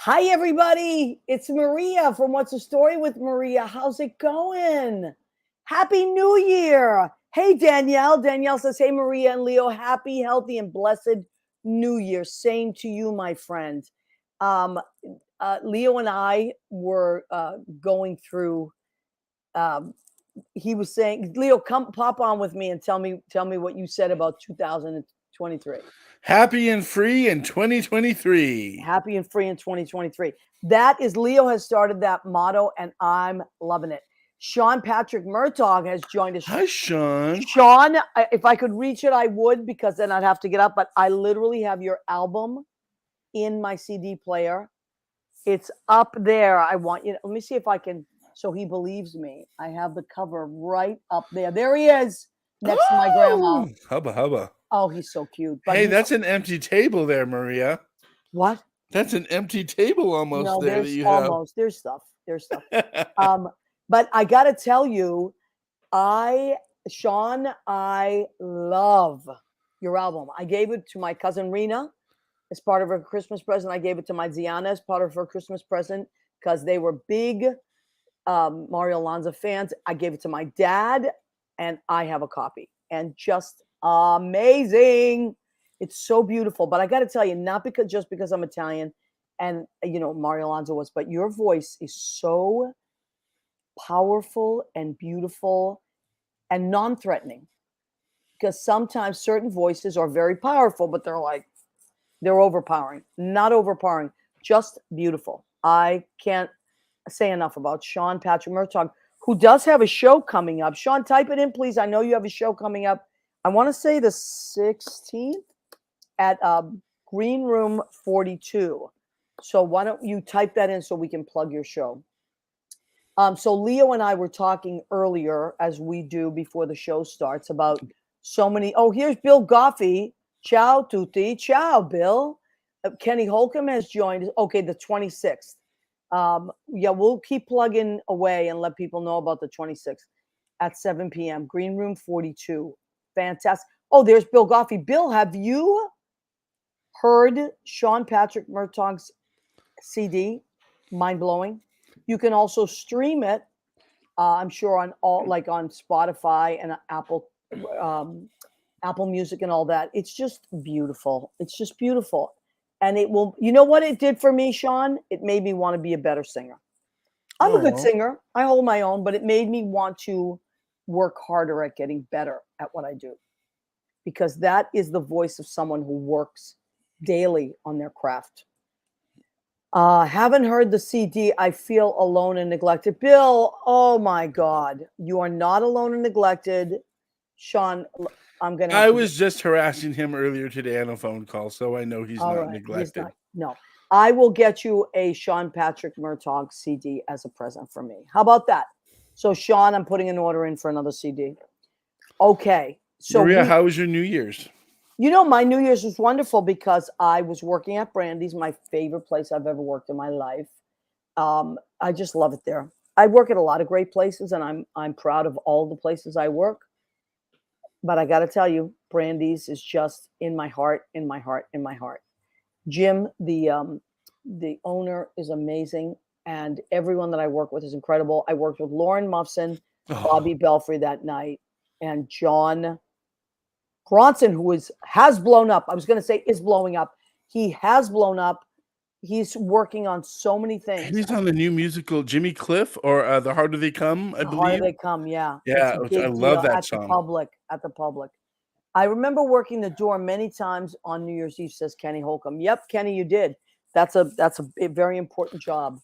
Hi, everybody. It's Maria from What's the Story with Maria. How's it going? Happy New Year. Hey, Danielle. Danielle says, hey, Maria and Leo, happy, healthy, and blessed New Year. Same to you, my friend. Um, Leo and I were going through, he was saying, Leo, come pop on with me and tell me what you said about 2023. Happy and free in 2023. Happy and free in 2023. That is, Leo has started that motto, and I'm loving it. Sean Patrick Murtaugh has joined us. Hi, Sean. Sean, if I could reach it, I would, because then I'd have to get up. But I literally have your album in my CD player. It's up there. I want you to, let me see if I can, so he believes me. I have the cover right up there. There he is, next to my grandma. Hubba hubba. Oh, he's so cute. But hey, that's an empty table there, Maria. What? That's an empty table almost no, there there's that you almost. have. There's stuff. But I got to tell you, Sean, I love your album. I gave it to my cousin Rena as part of her Christmas present. I gave it to my Ziana as part of her Christmas present because they were big Mario Lanza fans. I gave it to my dad, and I have a copy. And just amazing. It's so beautiful. But I got to tell you, not just because I'm Italian and, Mario Lanza was, but your voice is so powerful and beautiful and non-threatening, because sometimes certain voices are very powerful, but they're overpowering. Not overpowering, just beautiful. I can't say enough about Sean Patrick Murtaugh, who does have a show coming up. Sean, type it in, please. I know you have a show coming up. I want to say the 16th at Green Room 42. So why don't you type that in so we can plug your show? So Leo and I were talking earlier, as we do before the show starts, about so many. Oh, here's Bill Goffey. Ciao, tutti. Ciao, Bill. Kenny Holcomb has joined. Okay, the 26th. Yeah, we'll keep plugging away and let people know about the 26th at 7 p.m. Green Room 42. Fantastic. Oh, there's Bill Goffey. Bill, have you heard Sean Patrick Murtaugh's CD? Mind blowing. You can also stream it, I'm sure, on on Spotify and Apple Music and all that. It's just beautiful. It's just beautiful. And it will, you know what it did for me, Sean? It made me want to be a better singer. I'm a good singer. I hold my own, but it made me want to work harder at getting better at what I do. Because that is the voice of someone who works daily on their craft. Haven't heard the CD. I feel alone and neglected. Bill, oh my God. You are not alone and neglected. Sean, I'm going to. I was just harassing him earlier today on a phone call, so I know he's not neglected. He's not. No. I will get you a Sean Patrick Murtaugh CD as a present from me. How about that? So, Sean, I'm putting an order in for another CD. Okay. So, Maria, how was your New Year's? My New Year's was wonderful because I was working at Brandy's, my favorite place I've ever worked in my life. I just love it there. I work at a lot of great places, and I'm proud of all the places I work. But I got to tell you, Brandy's is just in my heart, in my heart, in my heart. Jim, the owner, is amazing, and everyone that I work with is incredible. I worked with Lauren Muffson, Bobby Belfry that night, and John Bronson, who has blown up. I was going to say is blowing up. He has blown up. He's working on so many things. He's on the new musical Jimmy Cliff, or The Harder They Come, I believe. The Harder They Come, yeah. Yeah, I love that song. At the public. I remember working the door many times on New Year's Eve, says Kenny Holcomb. Yep, Kenny, you did. That's a very important job.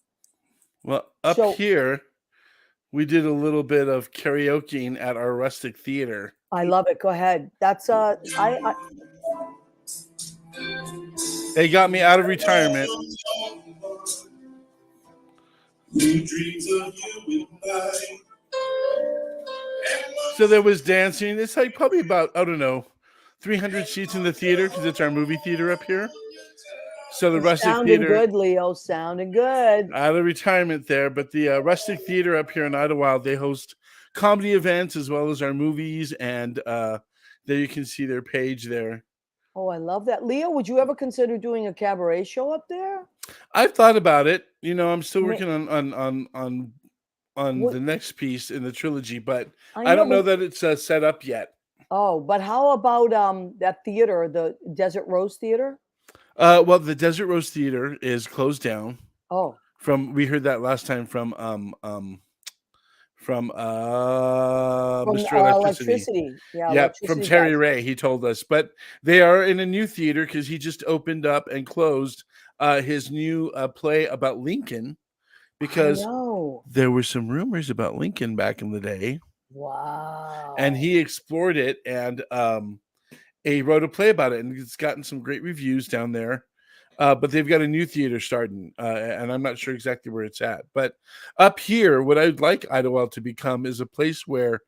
Well, here, we did a little bit of karaokeing at our rustic theater. I love it. Go ahead. That's They got me out of retirement. So there was dancing. It's like probably about, I don't know, 300 seats in the theater because it's our movie theater up here. So the rustic theater. Sounding good, Leo. Sounding good. Out of retirement there, but the rustic theater up here in Idlewild, they host comedy events as well as our movies, and there you can see their page there. Oh, I love that. Leo, would you ever consider doing a cabaret show up there? I've thought about it. I'm still Ma- working on What the next piece in the trilogy, but I I know, don't know but that it's set up yet. but how about that theater, the Desert Rose Theater? Well, the Desert Rose Theater is closed down. Oh, We heard that last time from from Mr. Electricity. electricity. Yeah, Yep, from electricity Terry guys. Ray, he told us. But they are in a new theater because he just opened up and closed his new play about Lincoln I because know. there were some rumors about Lincoln back in the day, and Wow. he explored it and he wrote a play about it, and it's gotten some great reviews down there. But they've got a new theater starting, and I'm not sure exactly where it's at. But up here, what I'd like Idlewild to become is a place where,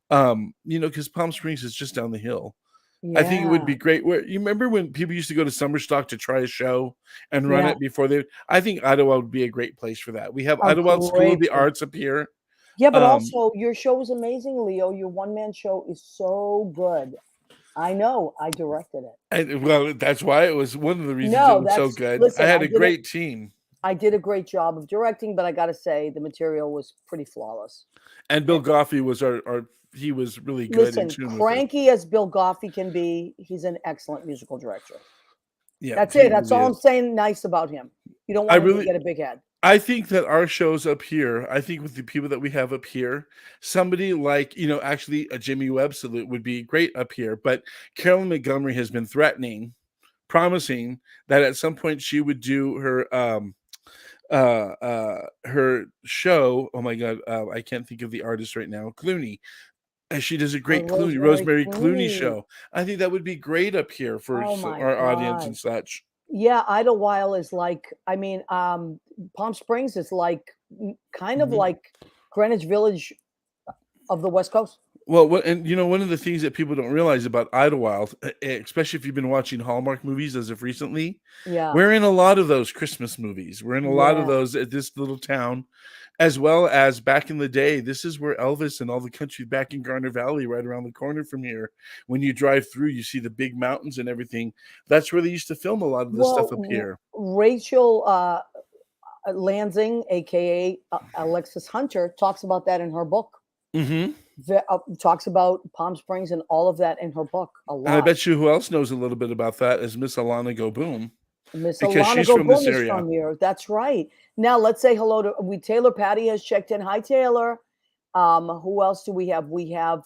because Palm Springs is just down the hill. I think it would Yeah. be great. Where you remember when people used to go to Summerstock to try a show and run Yeah. it before they? I think Idlewild would be a great place for that. We have A Idlewild School of great the place. Arts up here. Yeah, but Um, also your show is amazing, Leo. Your one-man show is so good. I know. I directed it. and well, that's why it was one of the reasons it No, was so that's good. I listen, had a great team. I did a great job of directing, but I got to say the material was pretty flawless. And Bill Goffey was our he was really good in Listen, tune with it. cranky as Bill Goffey can be, he's an excellent musical director. Yeah, That's he it. That's really all I'm is. saying nice about him. You don't I want him to really get a big head. I think that our shows up here, I think with the people that we have up here, somebody like, actually a Jimmy Webb salute would be great up here. But Carolyn Montgomery has been promising that at some point she would do her show. Oh my god, I can't think of the artist right now. Clooney. And she does a Oh, great Rosemary Rosemary Clooney Clooney. show. I think that would be great up here for Oh my our audience and God. such. Yeah, Idlewild is like, I mean, Palm Springs is like kind of Mhm. like Greenwich Village of the West Coast. Well, one of the things that people don't realize about Idlewild, especially if you've been watching Hallmark movies as of recently, Yeah. we're in a lot of those Christmas movies. We're in a lot of Yeah. those at this little town, as well as back in the day. This is where Elvis and all the country back in Garner Valley, right around the corner from here. When you drive through, you see the big mountains and everything. That's where they used to film a lot of the Well, stuff up here. Rachel Lansing, aka Alexis Hunter, talks about that in her book. Hmm. Talks about Palm Springs and all of that in her book a And I lot. bet you who else knows a little bit about that is Miss Alana Go Boom, Miss because Alana she's Go from this Boom is area. from here. That's right. Now let's say hello to Taylor Patty has checked in. Hi Taylor. Who else do we have? We have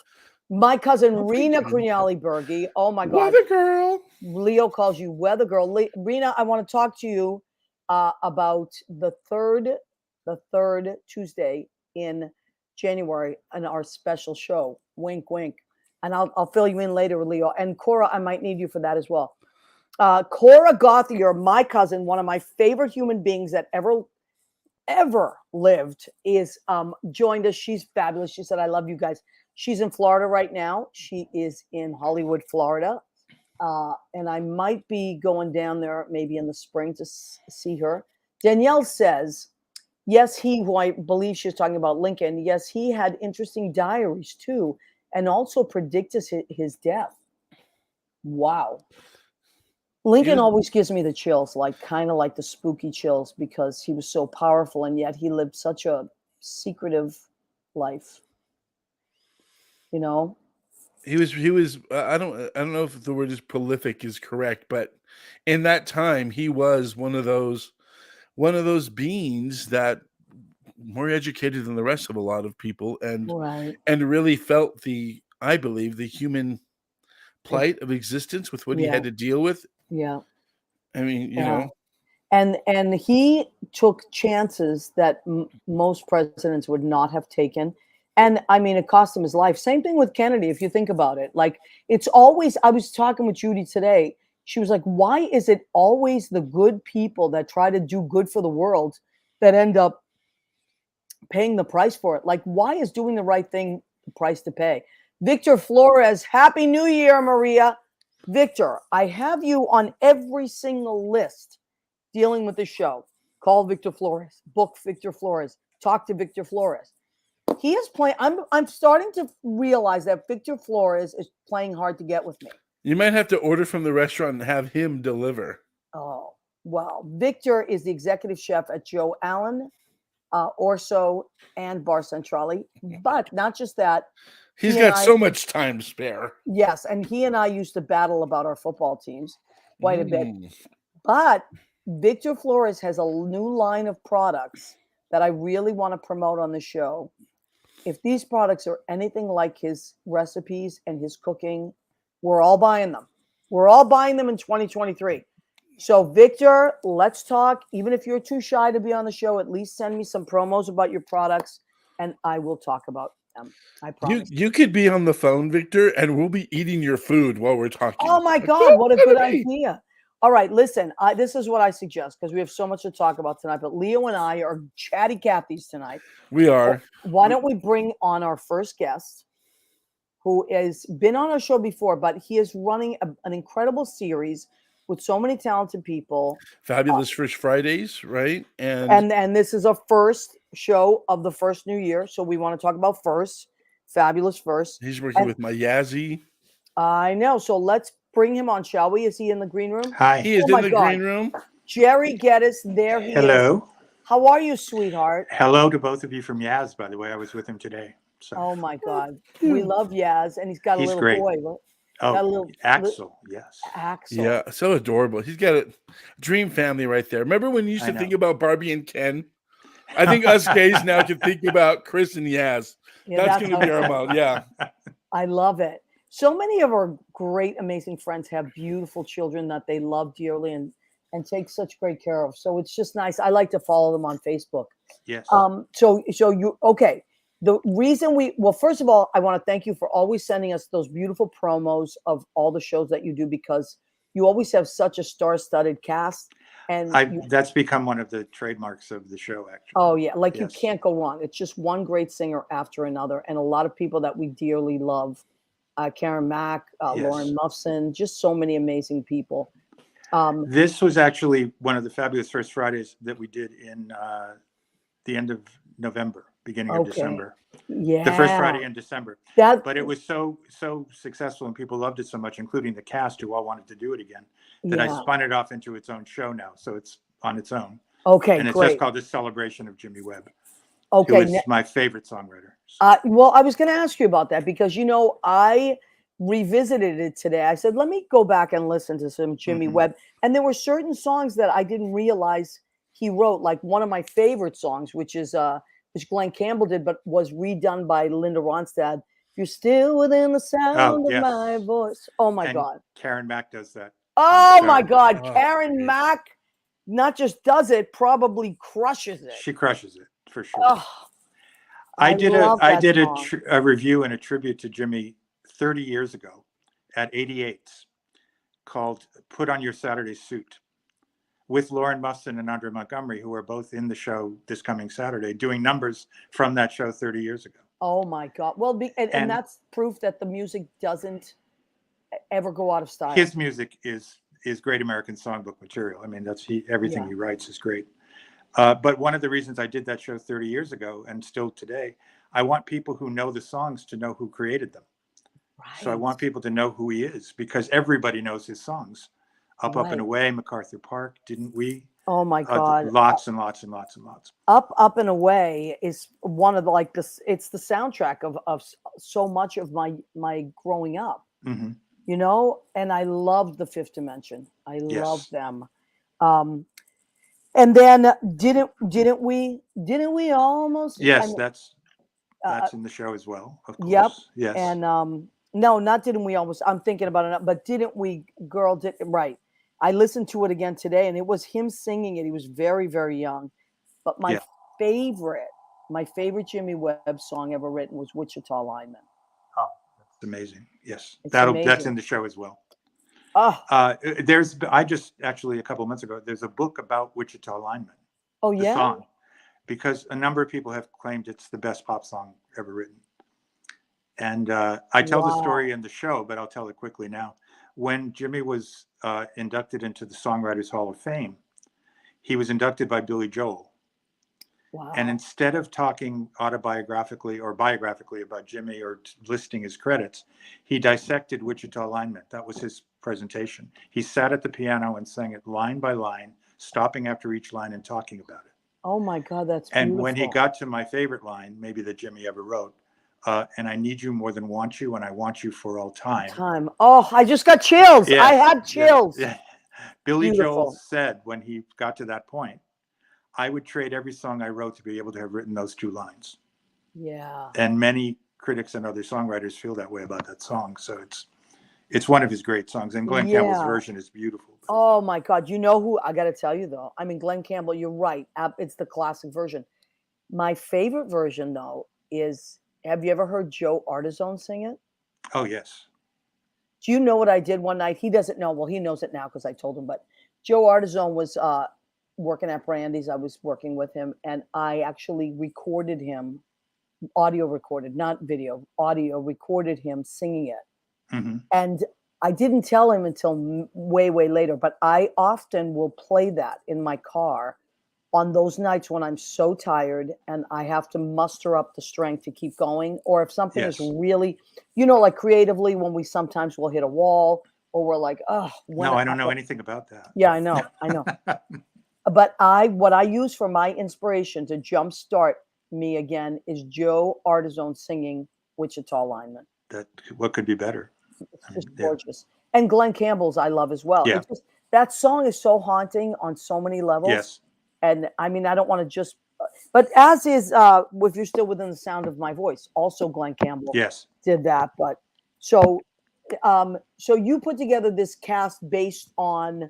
my cousin Oh, Rena Crinali Berge. Oh my God. Weather girl. Leo calls you weather girl. Rena, I want to talk to you about the third Tuesday in January in our special show. Wink, wink. And I'll fill you in later, Leo. And Cora, I might need you for that as well. Cora Gothier, my cousin, one of my favorite human beings that ever lived, is joined us. She's fabulous. She said, "I love you guys." She's in Florida right now. She is in Hollywood, Florida, and I might be going down there maybe in the spring to see her. Danielle says, "Yes, who I believe she's talking about Lincoln. Yes, he had interesting diaries too, and also predicted his death." Wow. Lincoln You know, always gives me the chills, like kind of like the spooky chills, because he was so powerful and yet he lived such a secretive life, you know? he was I don't know if the word is prolific is correct, but in that time he was one of those beings that more educated than the rest of a lot of people, and Right. really felt I believe the human Ex- plight of existence with what he Yeah. had to deal with. Yeah. I mean, Yeah. And he took chances that most presidents would not have taken. And I mean, it cost him his life. Same thing with Kennedy, if you think about it. Like, it's always, I was talking with Judy today. She was like, why is it always the good people that try to do good for the world that end up paying the price for it? Like, why is doing the right thing the price to pay? Victor Flores, Happy New Year, Maria. Victor, I have you on every single list dealing with the show. Call Victor Flores, book Victor Flores, talk to Victor Flores. He is playing. I'm starting to realize that Victor Flores is playing hard to get with me. You might have to order from the restaurant and have him deliver. Oh, wow. Victor is the executive chef at Joe Allen, Orso, and Bar Centrale. But not just that, He's he and got I, so much time spare. yes, and he and I used to battle about our football teams quite a bit. Mm. But Victor Flores has a new line of products that I really want to promote on the show. If these products are anything like his recipes and his cooking, we're all buying them. We're all buying them in 2023. So, Victor, let's talk. Even if you're too shy to be on the show, at least send me some promos about your products and I will talk about them. I promise. You could be on the phone, Victor, and we'll be eating your food while we're talking. Oh my That's God, so what a good funny. idea. All right, listen, this is what I suggest because we have so much to talk about tonight. But Leo and I are chatty Cathys tonight. We are. Why don't we bring on our first guest, who has been on our show before, but he is running an incredible series with so many talented people. Fabulous Fish Fridays, right? And this is a first show of the first new year. So we want to talk about first, fabulous first. He's working with my Yazzie. I know. So let's bring him on, shall we? Is he in the green room? Hi. He is in the green room. Jerry Geddes, there he is. Hello. How are you, sweetheart? Hello to both of you from Yaz, by the way. I was with him today. So. Oh my God. We love Yaz, and he's got a He's little great. boy. Got a Oh, little Axel, yes. Axel. Yeah, so adorable. He's got a dream family right there. Remember when you used to think about Barbie and Ken? I think us gays now can think about Chris and Yaz. Yeah, that's going to be our mode. Yeah. I love it. So many of our great, amazing friends have beautiful children that they love dearly and take such great care of. So it's just nice. I like to follow them on Facebook. Yes. So you okay. The reason first of all, I want to thank you for always sending us those beautiful promos of all the shows that you do, because you always have such a star-studded cast. And that's become one of the trademarks of the show, actually. Oh yeah, like you can't go wrong. It's just one great singer after another, and a lot of people that we dearly love. Karen Mack, Lauren Muffson, just so many amazing people. This was actually one of the fabulous First Fridays that we did in the end of November, beginning of December. Yeah. The first Friday in December. But it was so successful and people loved it so much, including the cast who all wanted to do it again, that I spun it off into its own show now. So it's on its own. Okay, and it's just called The Celebration of Jimmy Webb. Okay. Who is my favorite songwriter. Well, I was going to ask you about that because, I revisited it today. I said, let me go back and listen to some Jimmy Webb. And there were certain songs that I didn't realize he wrote, like one of my favorite songs, which Glenn Campbell did, but was redone by Linda Ronstadt. You're still within the sound of my voice. Oh my God. Karen Mack does that. Oh my God. Karen Mack not just does it, probably crushes it. She crushes it for sure. Oh, I did a review and a tribute to Jimmy 30 years ago at 88's called Put on Your Saturday Suit with Lauren Muffson and Andre Montgomery, who are both in the show this coming Saturday, doing numbers from that show 30 years ago. Oh my God. Well, and that's proof that the music doesn't ever go out of style. His music is great American songbook material. I mean, everything he writes is great. But one of the reasons I did that show 30 years ago and still today, I want people who know the songs to know who created them. Right. So I want people to know who he is, because everybody knows his songs. Up and Away, MacArthur Park, didn't we? Oh my God. Lots and lots and lots and lots. Up and Away is one of it's the soundtrack of so much of my growing up. Mm-hmm. And I love the Fifth Dimension. I love them. And then didn't we almost? Yes, that's in the show as well, of course. Yep. Yes. And no, not didn't we almost? I'm thinking about it, but didn't we? Girl, did right. I listened to it again today, and it was him singing it. He was very, very young. But my favorite Jimmy Webb song ever written was Wichita Lineman. Oh, that's amazing. Yes, that's in the show as well. Oh, I just actually a couple of months ago, there's a book about Wichita Lineman. Oh yeah, the song, because a number of people have claimed it's the best pop song ever written. And I tell the story in the show, but I'll tell it quickly now. When Jimmy was inducted into the Songwriters Hall of Fame, he was inducted by Billy Joel. Wow. And instead of talking autobiographically or biographically about Jimmy or listing his credits, he dissected Wichita Alignment. That was his presentation. He sat at the piano and sang it line by line, stopping after each line and talking about it. Oh my God, that's And beautiful. when he got to my favorite line, maybe that Jimmy ever wrote, and I need you more than want you, and I want you for all time. Oh, I just got chills. Yes, I had chills. Yeah. Billy Beautiful. Joel said when he got to that point, I would trade every song I wrote to be able to have written those 2 lines. Yeah. And many critics and other songwriters feel that way about that song. So it's one of his great songs. And Glenn Campbell's version is beautiful. Oh my God. You know who? I got to tell you though. I mean, Glenn Campbell, you're right. It's the classic version. My favorite version though is, have you ever heard Joe Artizone sing it? Oh, yes. Do you know what I did one night? He doesn't know. Well, he knows it now because I told him. But Joe Artizone was working at Brandy's. I was working with him, and I actually recorded him, audio recorded, not video, audio recorded him singing it. Mm-hmm. And I didn't tell him until way, way later, but I often will play that in my car on those nights when I'm so tired and I have to muster up the strength to keep going. Or if something is really, like creatively, when we sometimes will hit a wall or we're like, oh. No, I don't know anything about that. Yeah, I know. But what I use for my inspiration to jumpstart me again is Joe Artizone singing Wichita Alignment. What could be better? It's just gorgeous. And Glenn Campbell's I love as well. Yeah. It's just, that song is so haunting on so many levels. Yes. And I mean, I don't want to just, but as is, if you're still within the sound of my voice, also Glenn Campbell did that. But so you put together this cast based on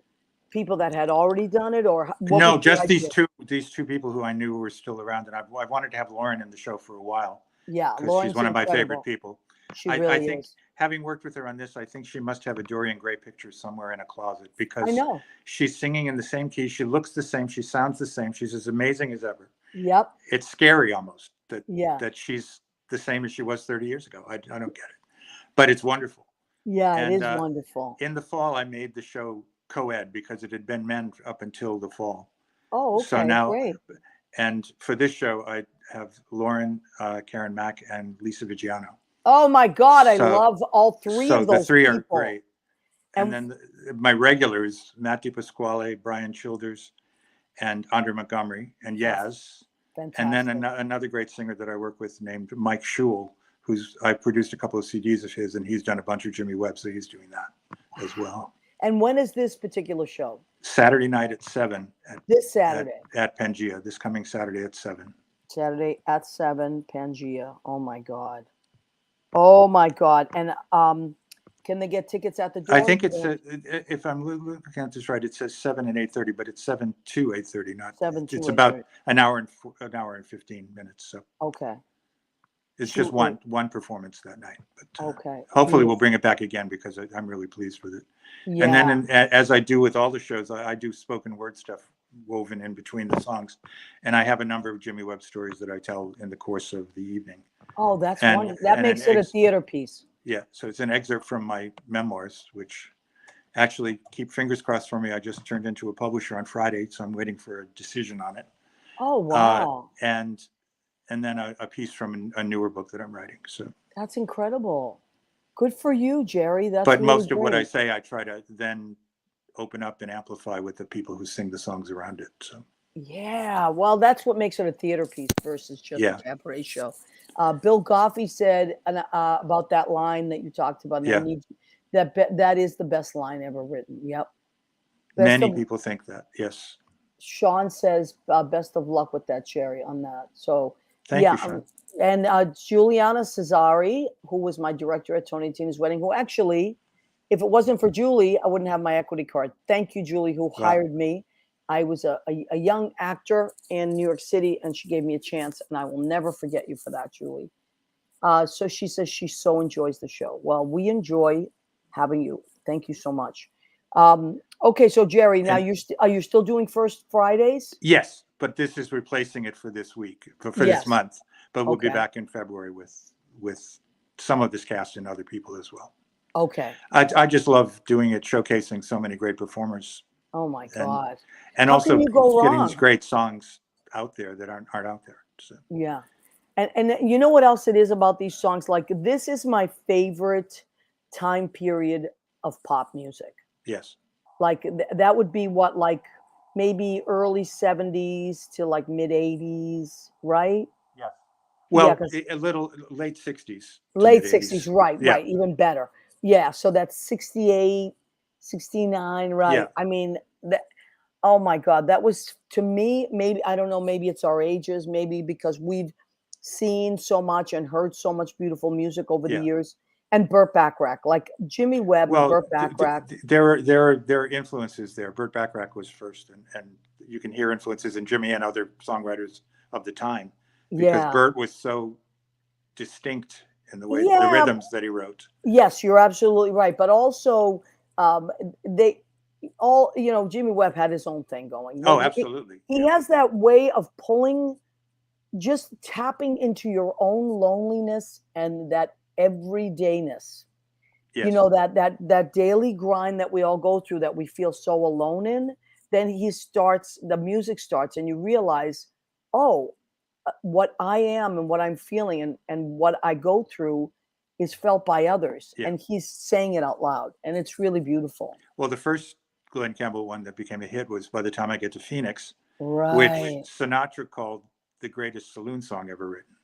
people that had already done it, or no, just these two people who I knew were still around, and I wanted to have Lauren in the show for a while. Yeah, because she's one of my favorite people. She really I think is. Having worked with her on this, I think she must have a Dorian Gray picture somewhere in a closet because I know she's singing in the same key. She looks the same. She sounds the same. She's as amazing as ever. Yep. It's scary almost that she's the same as she was 30 years ago. I don't get it, but it's wonderful. Yeah, it is wonderful. In the fall, I made the show co-ed because it had been men up until the fall. Oh, okay. So now, great. And for this show, I have Lauren, Karen Mack, and Lisa Vigiano. Oh my God, I love all three of those. So the three people. are great. And then my regulars, Matt DiPasquale, Brian Childers, and Andre Montgomery, and Yaz. Fantastic. And then another great singer that I work with named Mike Schul, I produced a couple of CDs of his, and he's done a bunch of Jimmy Webb, so he's doing that as well. And when is this particular show? Saturday night at 7. This Saturday. At Pangea, this coming Saturday at 7. Saturday at 7, Pangea. Oh my God. Oh my God. And can they get tickets at the door? I think it's if I'm looking at this right, it says 7 and 8:30, but it's 7 to 8:30, not 7 to 8:30. It's about an hour and 15 minutes. So okay. It's just one performance that night. But okay. Hopefully we'll bring it back again because I'm really pleased with it. Yeah. And then as I do with all the shows, I do spoken word stuff woven in between the songs. And I have a number of Jimmy Webb stories that I tell in the course of the evening. Oh, that's wonderful. That makes it a theater piece. Yeah. So it's an excerpt from my memoirs, which actually, keep fingers crossed for me. I just turned into a publisher on Friday, so I'm waiting for a decision on it. Oh, wow. And then a piece from a newer book that I'm writing. So that's incredible. Good for you, Jerry. That's but really most great. of what I say, I try to then open up and amplify with the people who sing the songs around it. So yeah, well, that's what makes it a theater piece versus just a cabaret show. Bill Goffey said about that line that you talked about. That is the best line ever written. Yep. Many people think that. Yes. Sean says, best of luck with that, Jerry, on that. So thank you, Sean. And Juliana Cesari, who was my director at Tony and Tina's wedding, who actually, if it wasn't for Julie, I wouldn't have my equity card. Thank you, Julie, who hired me. I was a young actor in New York City, and she gave me a chance, and I will never forget you for that, Julie. So she says she so enjoys the show. Well, we enjoy having you. Thank you so much. Okay, so Jerry, now are you still doing First Fridays? Yes, but this is replacing it for this week, for this month. But we'll be back in February with some of this cast and other people as well. Okay. I just love doing it, showcasing so many great performers. Oh my God. And How also can you go getting wrong? these great songs out there that aren't out there. So Yeah. And you know what else it is about these songs? Like, this is my favorite time period of pop music. yes. Like that would be what, like maybe early 70s to like mid 80s, right? Yes. Yeah, Well, because a little late 60s to late mid 60s, 80s. right, Yeah. right, even better. Yeah, so that's 68, 69, right. Yeah. I mean, that, oh my God, that was to me, maybe, I don't know, maybe it's our ages, maybe because we've seen so much and heard so much beautiful music over the Yeah. years. And Burt Bacharach, like Jimmy Webb and Well, Burt Bacharach. there are influences there. Burt Bacharach was first, and you can hear influences in Jimmy and other songwriters of the time, because Yeah. Burt was so distinct in the way the Yeah. rhythms that he wrote. Yes, you're absolutely right. But also, um, they all, you know, Jimmy Webb had his own thing going. Oh, Like, absolutely. he Yeah. has that way of pulling, just tapping into your own loneliness and that everydayness. You Yes. know, that daily grind that we all go through that we feel so alone in. Then the music starts, and you realize, oh, what I am and what I'm feeling and what I go through is felt by others. Yeah. And he's saying it out loud. And it's really beautiful. Well, the first Glenn Campbell one that became a hit was By the Time I Get to Phoenix, which Right. Sinatra called the greatest saloon song ever written.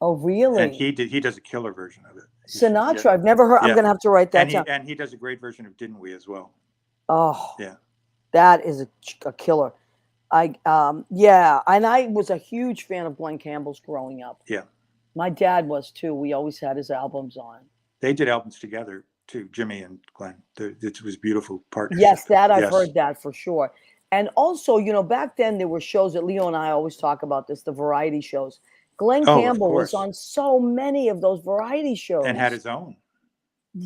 Oh, really? And he does a killer version of it. Sinatra, Yeah. I've never heard. I'm Yeah. going to have to write that And down. he does a great version of Didn't We as well. Oh, Yeah. that is a killer. Yeah. And I was a huge fan of Glenn Campbell's growing up. Yeah. My dad was too. We always had his albums on. They did albums together too, Jimmy and Glenn. It was beautiful partnership. Yes, that I've Yes. heard that for sure. And also, you know, back then there were shows that Leo and I always talk about this, the variety shows. Glenn Oh, of Campbell was course. on so many of those variety shows. And had his own.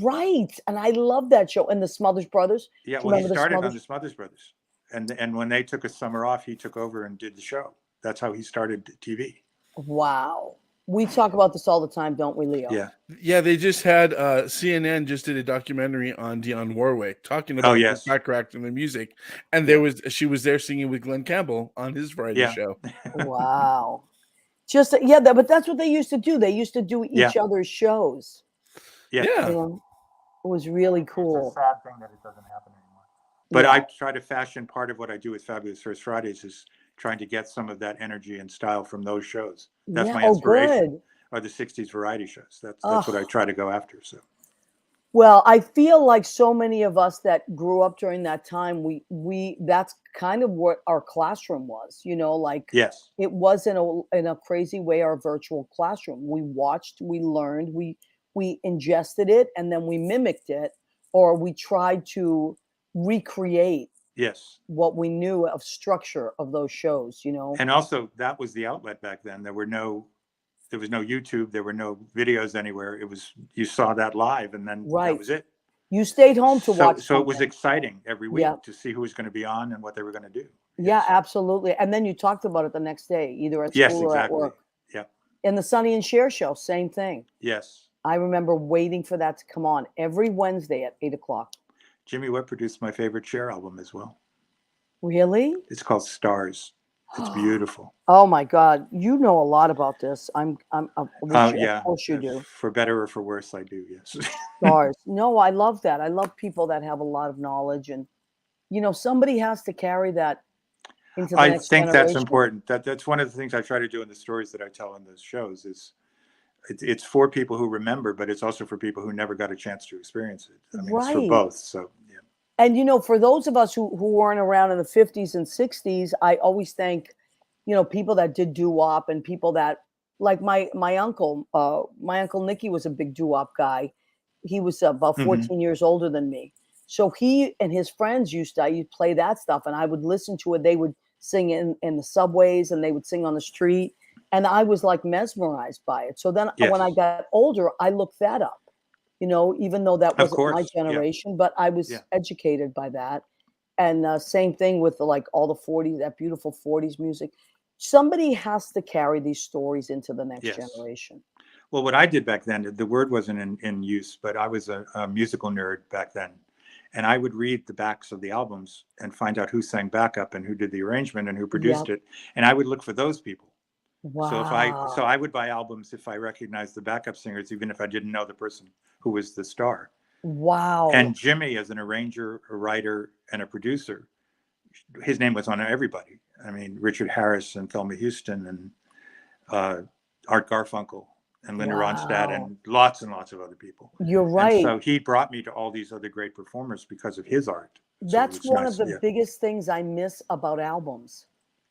Right. And I love that show. And the Smothers Brothers. Yeah, Do you well, he remember the started on Smothers? the Smothers Brothers. And when they took a summer off, he took over and did the show. That's how he started TV. Wow. We talk about this all the time, don't we, Leo? Yeah. Yeah, they just had CNN just did a documentary on Dionne Warwick talking about yes. Bacharach and the music, and she was there singing with Glenn Campbell on his variety Yeah. show. Wow. Just but that's what they used to do. They used to do each other's shows. Yeah. Yeah. You know, it was really cool. It's a sad thing that it doesn't happen anymore. But I try to fashion part of what I do with Fabulous First Fridays is trying to get some of that energy and style from those shows. That's my inspiration. Good. Are the 60s variety shows. That's what I try to go after. So well, I feel like so many of us that grew up during that time, we that's kind of what our classroom was, you know, like yes. it was in a crazy way our virtual classroom. We watched, we learned, we ingested it, and then we mimicked it, or we tried to recreate Yes. what we knew of structure of those shows, you know. And also that was the outlet back then. There was no YouTube, there were no videos anywhere. It was, you saw that live, and then that was it. You stayed home to watch. So it was exciting every week to see who was going to be on and what they were going to do. Yeah, absolutely. And then you talked about it the next day, either at school or at work. Yeah. In the Sonny and Cher show, same thing. Yes. I remember waiting for that to come on every Wednesday at 8:00. Jimmy Webb produced my favorite Cher album as well. Really? It's called Stars. It's beautiful. Oh my God, you know a lot about this. Of course you do. For better or for worse, I do. Yes. Stars. No, I love that. I love people that have a lot of knowledge, and you know, somebody has to carry that into the next generation. That's important. That's one of the things I try to do in the stories that I tell in those shows. Is it's for people who remember, but it's also for people who never got a chance to experience it. I mean, it's for both. So yeah. And you know, for those of us who weren't around in the 50s and 60s, I always thank, you know, people that did doo-wop, and people that, like my uncle Nicky was a big doo-wop guy. He was about 14 years older than me. So he and his friends used to play that stuff, and I would listen to it. They would sing in the subways, and they would sing on the street. And I was like mesmerized by it. So then when I got older, I looked that up, you know, even though that wasn't my generation, but I was educated by that. And same thing with like all the 40s, that beautiful 40s music. Somebody has to carry these stories into the next generation. Well, what I did back then, the word wasn't in use, but I was a musical nerd back then. and I would read the backs of the albums and find out who sang backup and who did the arrangement and who produced it, and I would look for those people. So I would buy albums if I recognized the backup singers, even if I didn't know the person who was the star. Wow. And Jimmy, as an arranger, a writer, and a producer, his name was on everybody. I mean, Richard Harris and Thelma Houston and Art Garfunkel and Linda Ronstadt and lots of other people. You're right. And so he brought me to all these other great performers because of his art. That's one of the biggest things I miss about albums.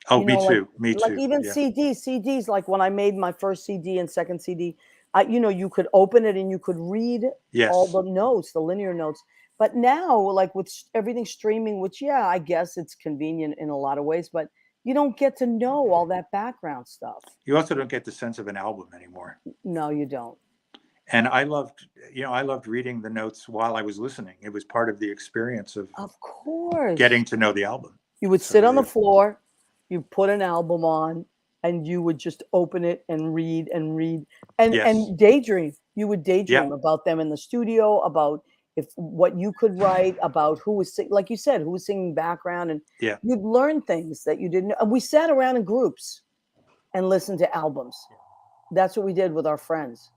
Oh, me too. Me too. Like even CDs, like when I made my first CD and second CD, you could open it and you could read all the notes, the linear notes. But now, like with everything streaming, which, I guess it's convenient in a lot of ways, but you don't get to know all that background stuff. You also don't get the sense of an album anymore. No, you don't. And I loved reading the notes while I was listening. It was part of the experience of course, getting to know the album. You would sit on the floor, you put an album on, and you would just open it and read and daydream. You would daydream about them in the studio, about what you could write, about who was like you said, who was singing background, and you'd learn things that you didn't know. And we sat around in groups and listened to albums. That's what we did with our friends,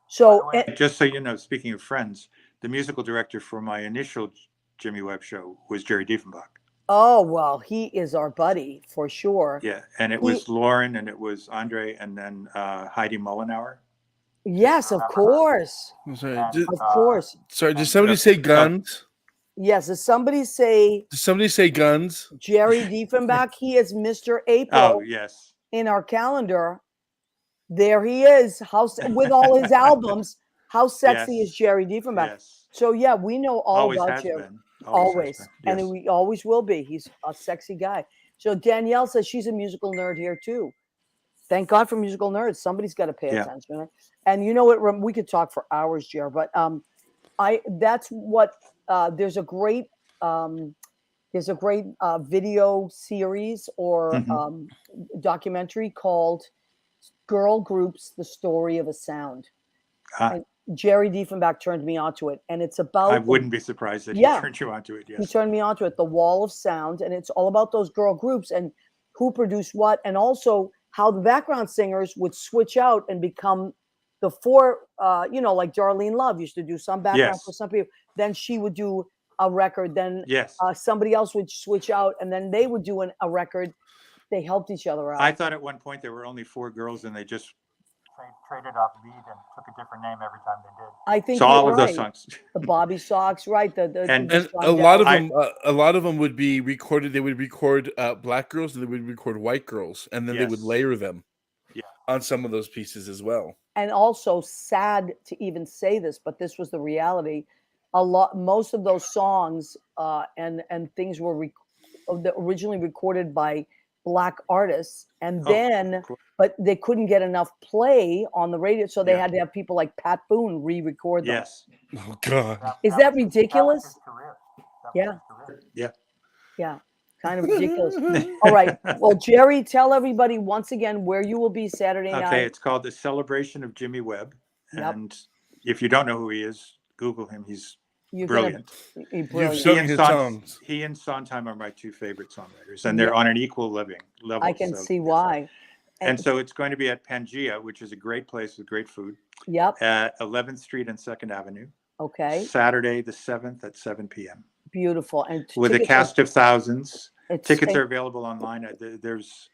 So just so you know, speaking of friends, the musical director for my initial Jimmy Webb show was Jerry Diefenbach. Oh, well, he is our buddy for sure. Yeah, and it was Lauren, and it was Andre, and then Heidi Mullenauer. Yes, of course. Sorry, of course. Sorry, did somebody say Guns? Yes, did somebody say Guns? Jerry Diefenbach, he is Mr. April. Oh, yes. In our calendar. There he is, with all his albums. How sexy is Jerry Diefenbach? Yes. So, we know all about Jerry. Always. Yes. And we always will be. He's a sexy guy. So Danielle says she's a musical nerd here too. Thank God for musical nerds. Somebody's got to pay attention. Right? And you know what? We could talk for hours, Jer. But that's what. There's a great video series or documentary called "Girl Groups: The Story of a Sound." Jerry Diefenbach turned me onto it, and it's about. I wouldn't be surprised that he turned you onto it. Yes, he turned me onto it. The Wall of Sound, and it's all about those girl groups and who produced what, and also how the background singers would switch out and become the four. Like Darlene Love used to do some background for some people. Then she would do a record. Then somebody else would switch out, and then they would do a record. They helped each other out. I thought at one point there were only 4 girls, and they just traded off lead and took a different name every time they did. I think so. All of those songs, the Bobby Sox, right? And a lot of them would be recorded. They would record black girls, and they would record white girls, and then they would layer them on some of those pieces as well. And also, sad to even say this, but this was the reality. Most of those songs and things were originally recorded by Black artists, and but they couldn't get enough play on the radio, so they had to have people like Pat Boone re-record them. Yes. Oh God. Is that ridiculous? Yeah. Kind of ridiculous. All right. Well, Jerry, tell everybody once again where you will be Saturday night. Okay, it's called The Celebration of Jimmy Webb, and if you don't know who he is, Google him. He's brilliant. He and Sondheim are my 2 favorite songwriters, and they're on an equal level. I can see why. And so it's going to be at Pangea, which is a great place with great food. Yep. At 11th Street and 2nd Avenue. Okay. Saturday the 7th at 7 p.m. Beautiful. And with a cast of thousands. Tickets are available online. There's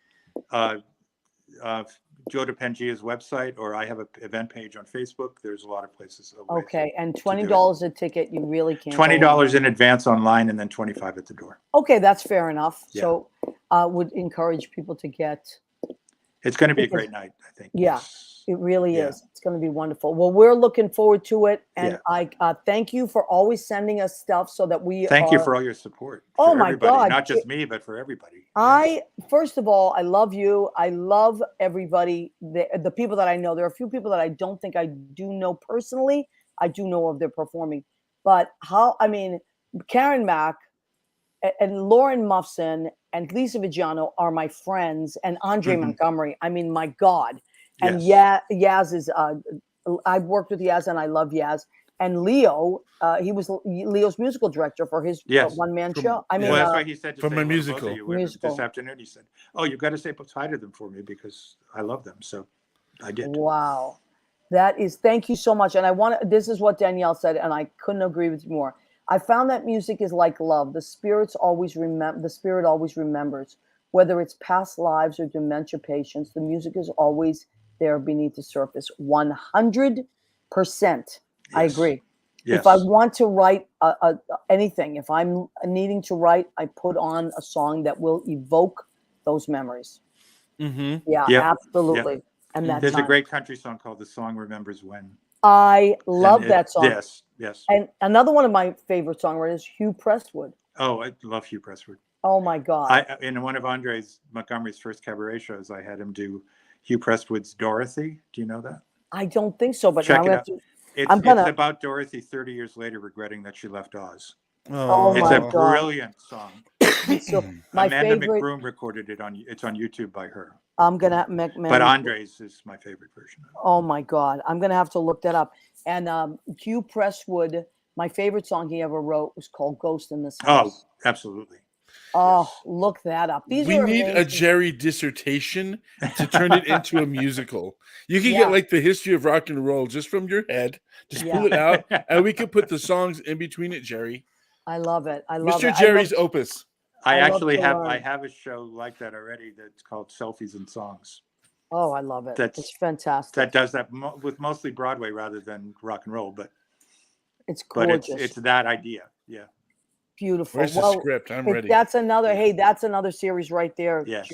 go to Pangea's website, or I have an event page on Facebook. There's a lot of places. Okay, and $20 a ticket. You really can't. $20 in advance online, and then $25 at the door. Okay, that's fair enough. Yeah. So, would encourage people to get. It's going to be a great night, I think. Yeah, it really is. It's going to be wonderful. Well, we're looking forward to it, and I thank you for always sending us stuff so that we. Thank you for all your support. Oh my God! Not just me, but for everybody. First of all, I love you. I love everybody. The people that I know. There are a few people that I don't think I do know personally. I do know of their performing, but Karen Mack and Lauren Muffson and Lisa Vigiano are my friends, and Andre Montgomery. I mean, my God. And Yaz is, I've worked with Yaz, and I love Yaz. And Leo, he was Leo's musical director for his Yes. one-man From- show. I mean, Well, that's why he said to from say a hello to both musical. of you Musical. this afternoon. He said, "Oh, you've got to say hi to them for me because I love them." So I did. wow. That is, thank you so much. And this is what Danielle said, and I couldn't agree with you more. I found that music is like love. The spirit always remembers, whether it's past lives or dementia patients. The music is always there beneath the surface. 100%. I Yes. agree. Yes. If I want to write anything, if I'm needing to write, I put on a song that will evoke those memories. Mm-hmm. Yeah, Yep. absolutely. Yep. And that There's time. a great country song called "The Song Remembers When." I love And that song. Yes. Yes. And another one of my favorite songwriters, Hugh Prestwood. Oh, I love Hugh Prestwood. Oh my God. In one of Andres Montgomery's first cabaret shows, I had him do Hugh Prestwood's "Dorothy." Do you know that? I don't think so, but Check now it I out. have to. It's about Dorothy 30 years later regretting that she left Oz. Oh It's my a God. brilliant song. So my Amanda favorite. McBroom recorded it it's on YouTube by her. I'm gonna But Andres is my favorite version. Oh my God, I'm gonna have to look that up. And Hugh Prestwood, my favorite song he ever wrote was called "Ghost in This House." Oh, absolutely. Oh, Yes. look that up. These We are need amazing. a Jerry dissertation to turn it into a musical. You can Yeah. get like the history of rock and roll just from your head. Just pull it out, and we could put the songs in between it, Jerry. I love it. I love Mr. it. Jerry's opus. I love actually to have learn. I have a show like that already that's called Selfies and Songs. Oh, I love it. It's fantastic. That does that with mostly Broadway rather than rock and roll, but it's gorgeous. But it's that idea. Yeah. Beautiful. Where's the script? I'm ready. That's another. Hey, that's another series right there. Yes.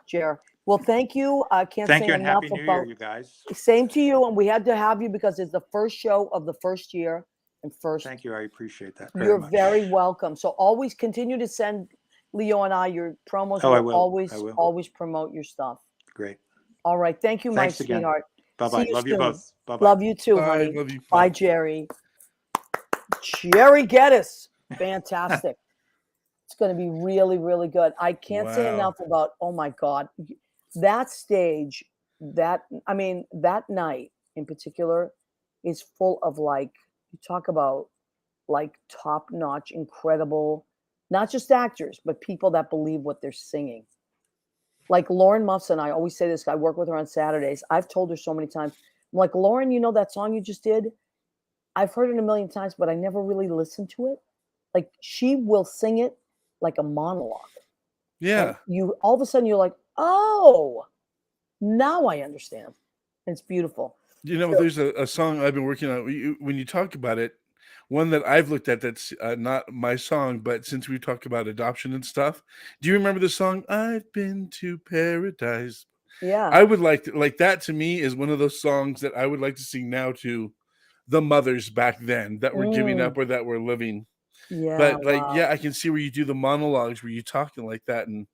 Jer. Well, thank you. I can't Thank say you and enough Happy New about. Year, you guys. Same to you, and we had to have you because it's the first show of the first year and first. Thank you. I appreciate that. You're very welcome. So always continue to send Leo and I your promos. Oh, I will. Always promote your stuff. Great. All right. Thank you, Thanks my again. sweetheart. Bye-bye. Love you both. Bye-bye. Love you too, Bye. honey. Love you. Bye, Jerry. Jerry Geddes. Fantastic. It's going to be really, really good. I can't say enough about, oh my God, that stage, that night in particular is full of you talk about top-notch, incredible, not just actors, but people that believe what they're singing. Like Lauren Muffson, I always say this, I work with her on Saturdays. I've told her so many times, I'm like, Lauren, you know that song you just did? I've heard it a million times, but I never really listened to it. Like she will sing it like a monologue. Yeah. And all of a sudden you're like, oh, now I understand. And it's beautiful. You know, there's a song I've been working on. When you talk about it, one that I've looked at that's not my song, but since we talk about adoption and stuff, do you remember the song "I've Been to Paradise"? Yeah. I would like that. To me, is one of those songs that I would like to sing now to the mothers back then that were giving up or that were living. Yeah. But I can see where you do the monologues where you talking like that, and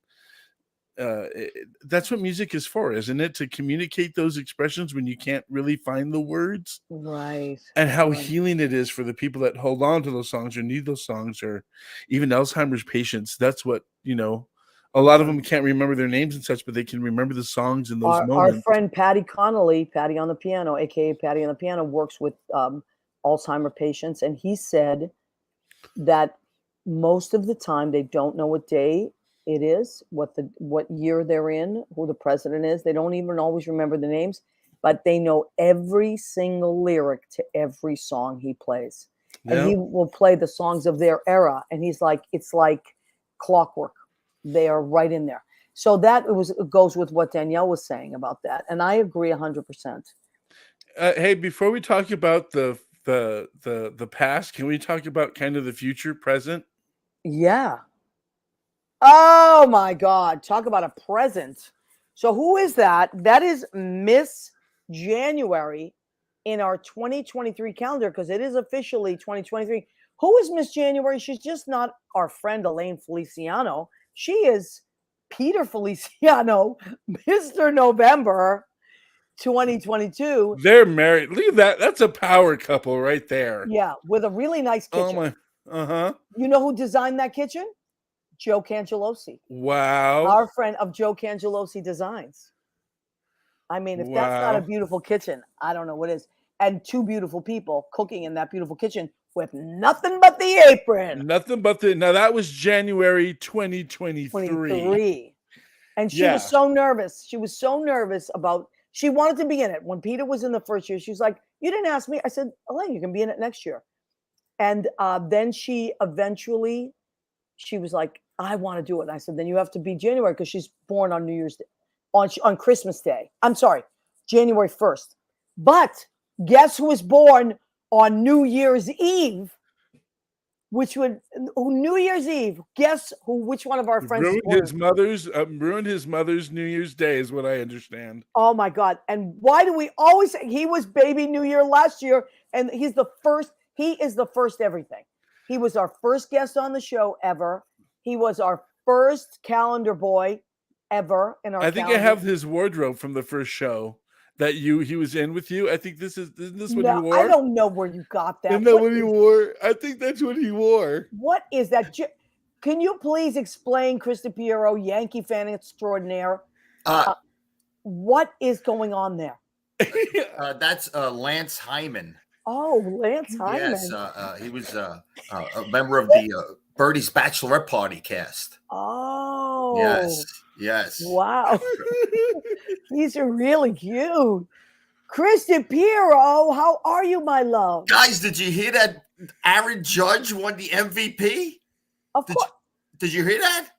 that's what music is for, isn't it? To communicate those expressions when you can't really find the words, right? And how healing it is for the people that hold on to those songs or need those songs, or even Alzheimer's patients. That's what, a lot of them can't remember their names and such, but they can remember the songs in those moments. Our friend Patty Connolly, Patty on the piano, aka Patty on the piano, works with Alzheimer patients, and he said that most of the time they don't know what day it is, what year they're in, who the president is. They don't even always remember the names, but they know every single lyric to every song he plays. Yeah. And he will play the songs of their era, and he's like, it's like clockwork. They are right in there. So that it goes with what Danielle was saying about that, and I agree 100%. Hey, before we talk about the past, can we talk about kind of the future, present? Yeah. Oh my God. Talk about a present. So who is that? That is Miss January in our 2023 calendar, because it is officially 2023. Who is Miss January? She's just not our friend Elaine Feliciano. She is Peter Feliciano, Mr. November 2022. They're married. Look at that. That's a power couple right there. Yeah, with a really nice kitchen. Oh my. You know who designed that kitchen? Joe Cangelosi. Wow. Our friend of Joe Cangelosi Designs. I mean, if that's not a beautiful kitchen, I don't know what is. and two beautiful people cooking in that beautiful kitchen with nothing but the apron. Nothing but now that was January 2023. 23. And she Yeah. was so nervous. She was so nervous about, she wanted to be in it. When Peter was in the first year, she was like, you didn't ask me. I said, Elaine, you can be in it next year. And then she eventually, she was like, I want to do it. And I said, then you have to be January, because she's born on New Year's Day, on Christmas Day. I'm sorry, January 1st. But guess who was born on New Year's Eve? New Year's Eve? Guess which one of our friends ruined his mother's New Year's Day, is what I understand. Oh my God! And why do we always say he was baby New Year last year? And he's the first. He is the first everything. He was our first guest on the show ever. He was our first calendar boy ever in our. I think I have his wardrobe from the first show that he was in with you. I think isn't this what he wore? I don't know where you got that. Isn't that what he wore? I think that's what he wore. What is that? Can you please explain, Chris DiPierro, Yankee fan extraordinaire? What is going on there? That's Lance Hyman. Oh, Lance Hyman. Yes, he was a member of the Birdie's Bachelorette Party cast. Oh. Yes. Wow. These are really cute. Chris DiPierro, how are you, my love? Guys, did you hear that Aaron Judge won the MVP? Of course. Did you hear that?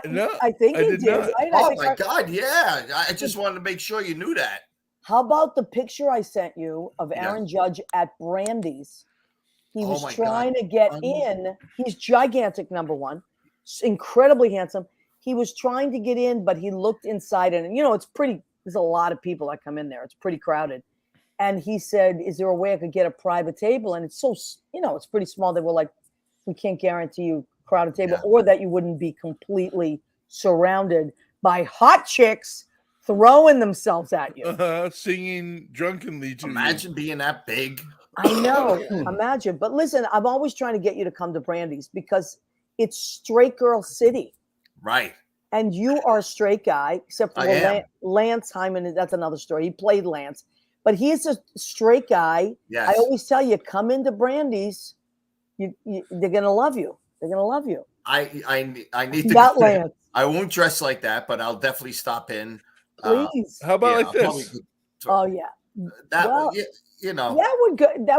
No, I think I he did did. not. Right? Oh my God, yeah. I just wanted to make sure you knew that. How about the picture I sent you of Aaron Judge at Brandy's? He was trying to get in. He's gigantic, number one. Incredibly handsome. He was trying to get in, but he looked inside, and it's pretty. There's a lot of people that come in there. It's pretty crowded. And he said, is there a way I could get a private table? And it's so, it's pretty small. They were like, we can't guarantee you a crowded table, or that you wouldn't be completely surrounded by hot chicks throwing themselves at you. Singing drunkenly to Imagine being that big. I know. Imagine. But listen, I'm always trying to get you to come to Brandy's because it's straight girl city. Right. And you are a straight guy, except for Lance Hyman. That's another story. He played Lance. But he's a straight guy. Yes. I always tell you, come into Brandy's. They're going to love you. They're going to love you. I need to. Not Lance. I won't dress like that, but I'll definitely stop in. Please. How about like this? Oh, yeah. That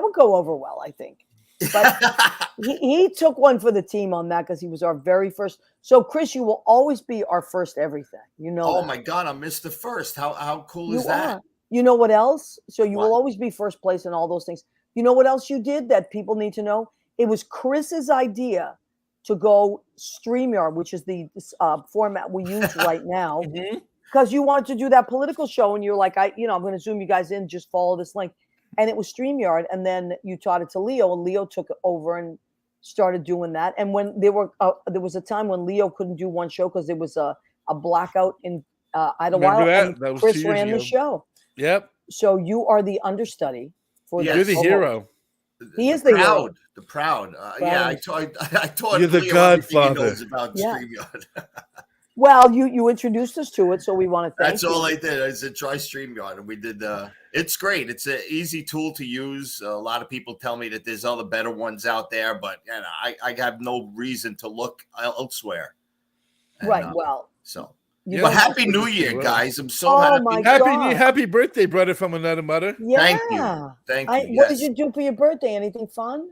would go over well, I think. But he took one for the team on that because he was our very first. So, Chris, you will always be our first everything. Oh, my God. I'm Mr. First. How cool is that? You know what else? So you will always be first place in all those things. You know what else you did that people need to know? It was Chris's idea to go StreamYard, which is the format we use right now. Because you wanted to do that political show, and you're like, I'm going to Zoom you guys in, just follow this link. And it was StreamYard, and then you taught it to Leo, and Leo took it over and started doing that. And when there was a time when Leo couldn't do one show because there was a blackout in Idlewild, and Chris ran the show. Yep. So you are the understudy for You're the hero. He is the hero. The proud. Yeah, I taught You're the Leo Godfather. he knows about StreamYard. Well, you introduced us to it, so we want to thank That's all I did. I said, try StreamYard. And we did, it's great. It's an easy tool to use. A lot of people tell me that there's other better ones out there, but I have no reason to look elsewhere. And, right. Well, so. But Happy New Year, guys. I'm so happy. Happy birthday, brother, from another mother. Yeah. Thank you. What did you do for your birthday? Anything fun?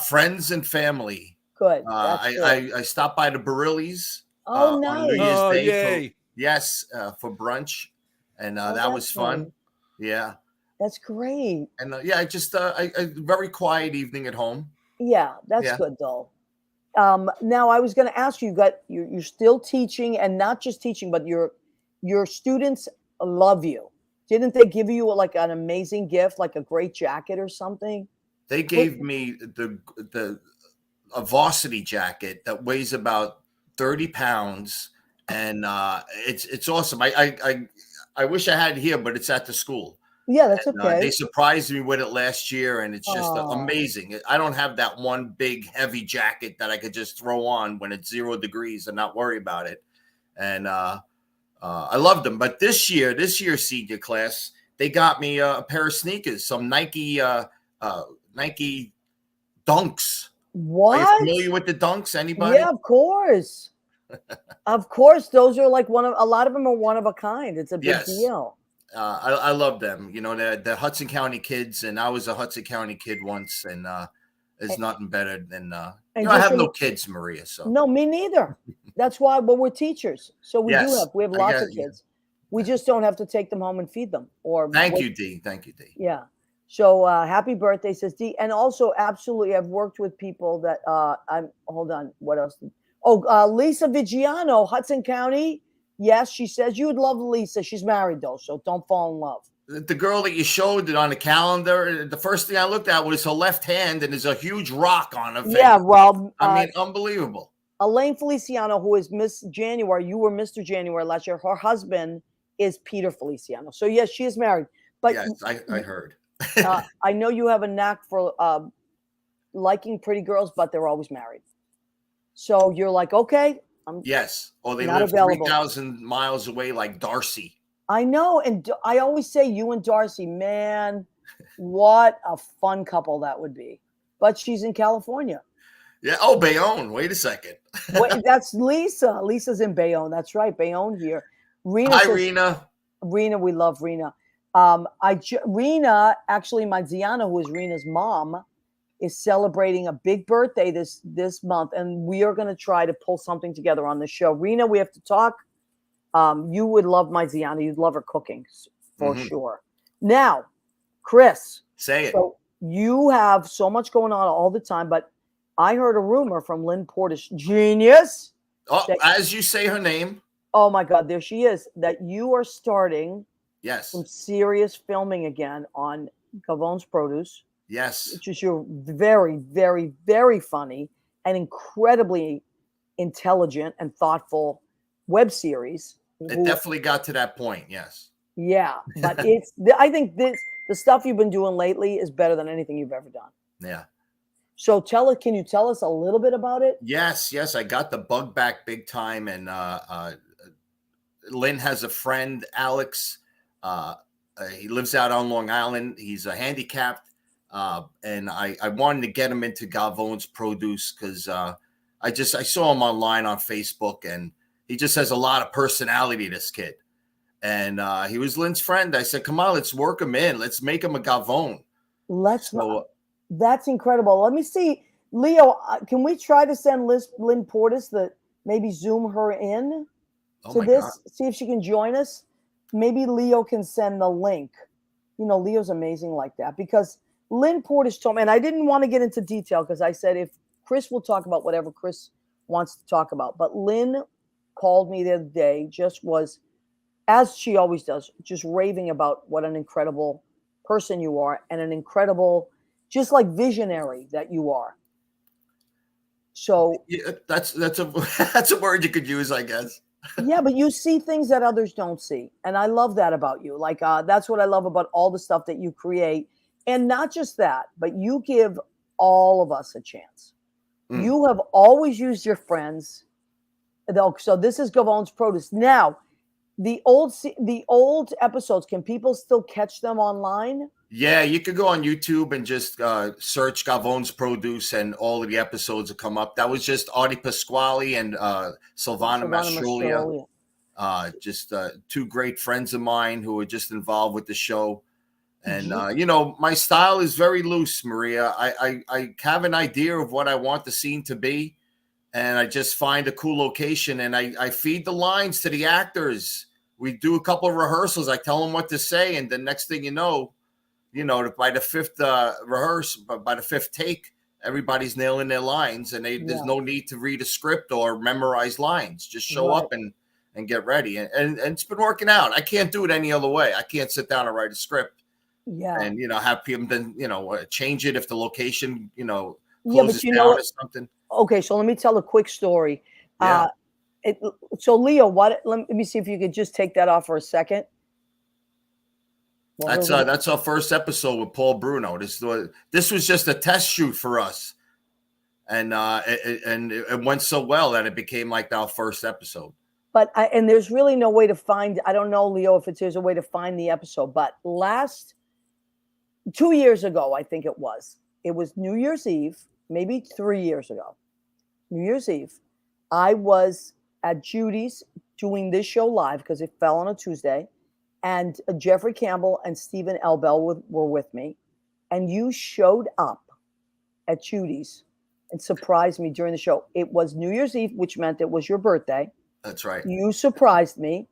Friends and family. Good. I stopped by the Barillis. Oh, nice. On New Year's Day yay. For brunch. And that was fun. Yeah. That's great. And I just a very quiet evening at home. Yeah, that's good though. Now I was going to ask you, you're still teaching, and not just teaching, but your students love you. Didn't they give you like an amazing gift, like a great jacket or something? They gave me a varsity jacket that weighs about 30 pounds, and it's awesome. I wish I had it here, but it's at the school. Yeah, that's okay. They surprised me with it last year, and it's just amazing. I don't have that one big heavy jacket that I could just throw on when it's 0 degrees and not worry about it. And I loved them. But this year senior class, they got me a pair of sneakers, some Nike Dunks. Are you What? familiar with the Dunks? Anybody? Yeah, of course. Of course, those are like a lot of them are one of a kind. It's a big Yes. deal. I love them. You know, the Hudson County kids, and I was a Hudson County kid once, and there's nothing better than And I just have so no you- kids, Maria. So No, me neither. That's why, but we're teachers, so we Yes, have I lots get of it. kids. We just don't have to take them home and feed them. Or thank you, D. Thank you, D. Yeah. So happy birthday, says D. And also, absolutely, I've worked with people that hold on. What else? Lisa Vigiano, Hudson County. Yes, she says you would love Lisa. She's married though, so don't fall in love. The girl that you showed it on the calendar, the first thing I looked at was her left hand, and there's a huge rock on her face. Yeah, well, I mean, unbelievable. Elaine Feliciano, who is Miss January, you were Mr. January last year. Her husband is Peter Feliciano. So yes, she is married. But Yes, I heard. I know you have a knack for liking pretty girls, but they're always married. So you're like, okay, I'm Yes, or they not live available. 3,000 miles away, like Darcy. I know, and I always say you and Darcy, man, what a fun couple that would be. But she's in California. Yeah. Oh, Bayonne. Wait a second. Wait, that's Lisa. Lisa's in Bayonne. That's right, Bayonne here. Rena Hi, says, Rena. Rena, we love Rena. Rena, actually, my Ziana, who is Rena's mom, is celebrating a big birthday this month, and we are going to try to pull something together on the show. Rena, we have to talk. You would love my Ziana. You'd love her cooking for sure. Now, Chris, say it. So you have so much going on all the time, but I heard a rumor from Lynn Portis, genius. Oh, as you say her name. Oh my God, there she is. That you are starting some serious filming again on Gavon's Produce. Yes. Which is your very, very, very funny and incredibly intelligent and thoughtful web series. It definitely got to that point. Yes. Yeah, but I think the stuff you've been doing lately is better than anything you've ever done. Yeah. So can you tell us a little bit about it? Yes. I got the bug back big time, and Lynn has a friend, Alex. He lives out on Long Island. He's a handicapped, and I wanted to get him into Gavon's Produce because I saw him online on Facebook, and he just has a lot of personality, this kid. And he was Lynn's friend. I said, come on, let's work him in. Let's make him a Gavon. That's incredible. Let me see. Leo, can we try to send Lynn Portis maybe Zoom her in to this? God. See if she can join us. Maybe Leo can send the link. You know, Leo's amazing like that because Lynn Portis told me, and I didn't want to get into detail because I said if Chris will talk about whatever Chris wants to talk about. But Lynn called me the other day, just was, as she always does, just raving about what an incredible person you are and an incredible, just like visionary that you are. So yeah, that's a word you could use, I guess. Yeah, but you see things that others don't see. And I love that about you. Like, that's what I love about all the stuff that you create. And not just that, but you give all of us a chance. You have always used your friends. So this is Gavon's Produce. Now, the old episodes, can people still catch them online? Yeah, you could go on YouTube and just search Gavon's Produce, and all of the episodes will come up. That was just Artie Pasquale and Silvana Mastrolia. Just two great friends of mine who are just involved with the show. And, you know, my style is very loose, Maria. I have an idea of what I want the scene to be, and I just find a cool location, and I feed the lines to the actors. We do a couple of rehearsals. I tell them what to say, and the next thing you know, by the fifth by the fifth take, everybody's nailing their lines, and there's no need to read a script or memorize lines. Just show up and get ready. And it's been working out. I can't do it any other way. I can't sit down and write a script. Yeah. And, have people then, change it if the location, closes down or something. Okay, so let me tell a quick story. Yeah. So Leo, let me see if you could just take that off for a second. That's our first episode with Paul Bruno. This was just a test shoot for us, and it went so well that it became like our first episode. but and there's really no way to find. I don't know, Leo, if there's a way to find the episode. But 2 years ago, I think it was New Year's Eve, maybe 3 years ago. New Year's Eve, I was at Judy's doing this show live because it fell on a Tuesday, and Jeffrey Campbell and Stephen Elbell were with me, and you showed up at Judy's and surprised me during the show. It was New Year's Eve, which meant it was your birthday. That's right. You surprised me.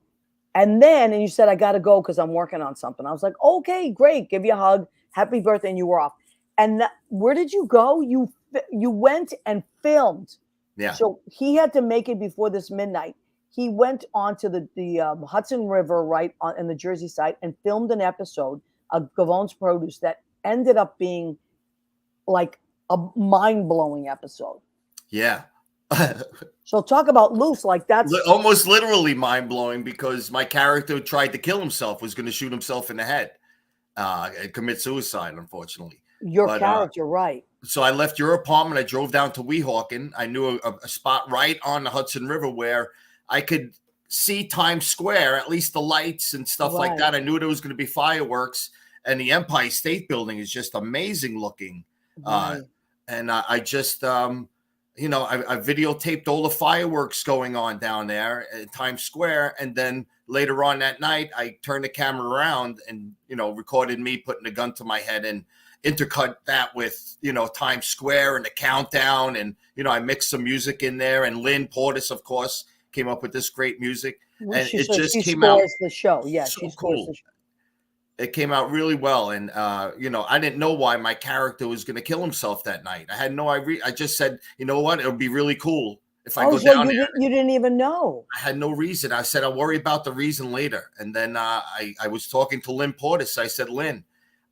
And you said, I got to go because I'm working on something. I was like, okay, great. Give you a hug. Happy birthday. And you were off. And where did you go? You went and filmed. Yeah. So he had to make it before this midnight. He went onto the Hudson River in the Jersey side and filmed an episode of Gavon's Produce that ended up being like a mind-blowing episode. Yeah. So talk about loose, like that's almost literally mind-blowing, because my character tried to kill himself, was going to shoot himself in the head, and commit suicide, unfortunately. Your character, right? So I left your apartment. I drove down to Weehawken. I knew a spot right on the Hudson River where I could see Times Square, at least the lights and stuff like that. I knew there was going to be fireworks, and the Empire State Building is just amazing looking. Right. And I just, I videotaped all the fireworks going on down there at Times Square. And then later on that night, I turned the camera around and, recorded me putting a gun to my head and intercut that with, Times Square and the countdown. And, I mixed some music in there. And Lynn Portis, of course, came up with this great music. And she came out. The show. Yeah, so she scores cool. the show. It came out really well. And, I didn't know why my character was going to kill himself that night. I had no idea. I just said, you know what? It would be really cool if I go down there. You didn't even know. I had no reason. I said, I'll worry about the reason later. And then I was talking to Lynn Portis. I said, Lynn,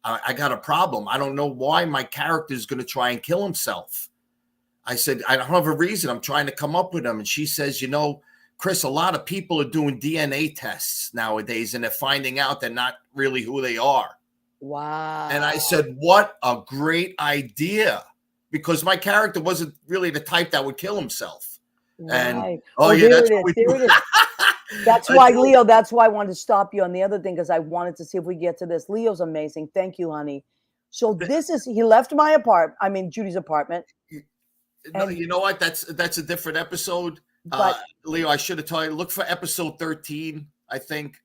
I got a problem. I don't know why my character is going to try and kill himself. I said, I don't have a reason. I'm trying to come up with him. And she says, Chris, a lot of people are doing DNA tests nowadays, and they're finding out they're not really who they are. Wow. And I said, what a great idea, because my character wasn't really the type that would kill himself. Right. And that's what we do. That's why, Leo, that's why I wanted to stop you on the other thing, because I wanted to see if we get to this. Leo's amazing. Thank you, honey. So he left my Judy's apartment. No, you know what? That's a different episode. But Leo, I should have told you, look for episode 13. I think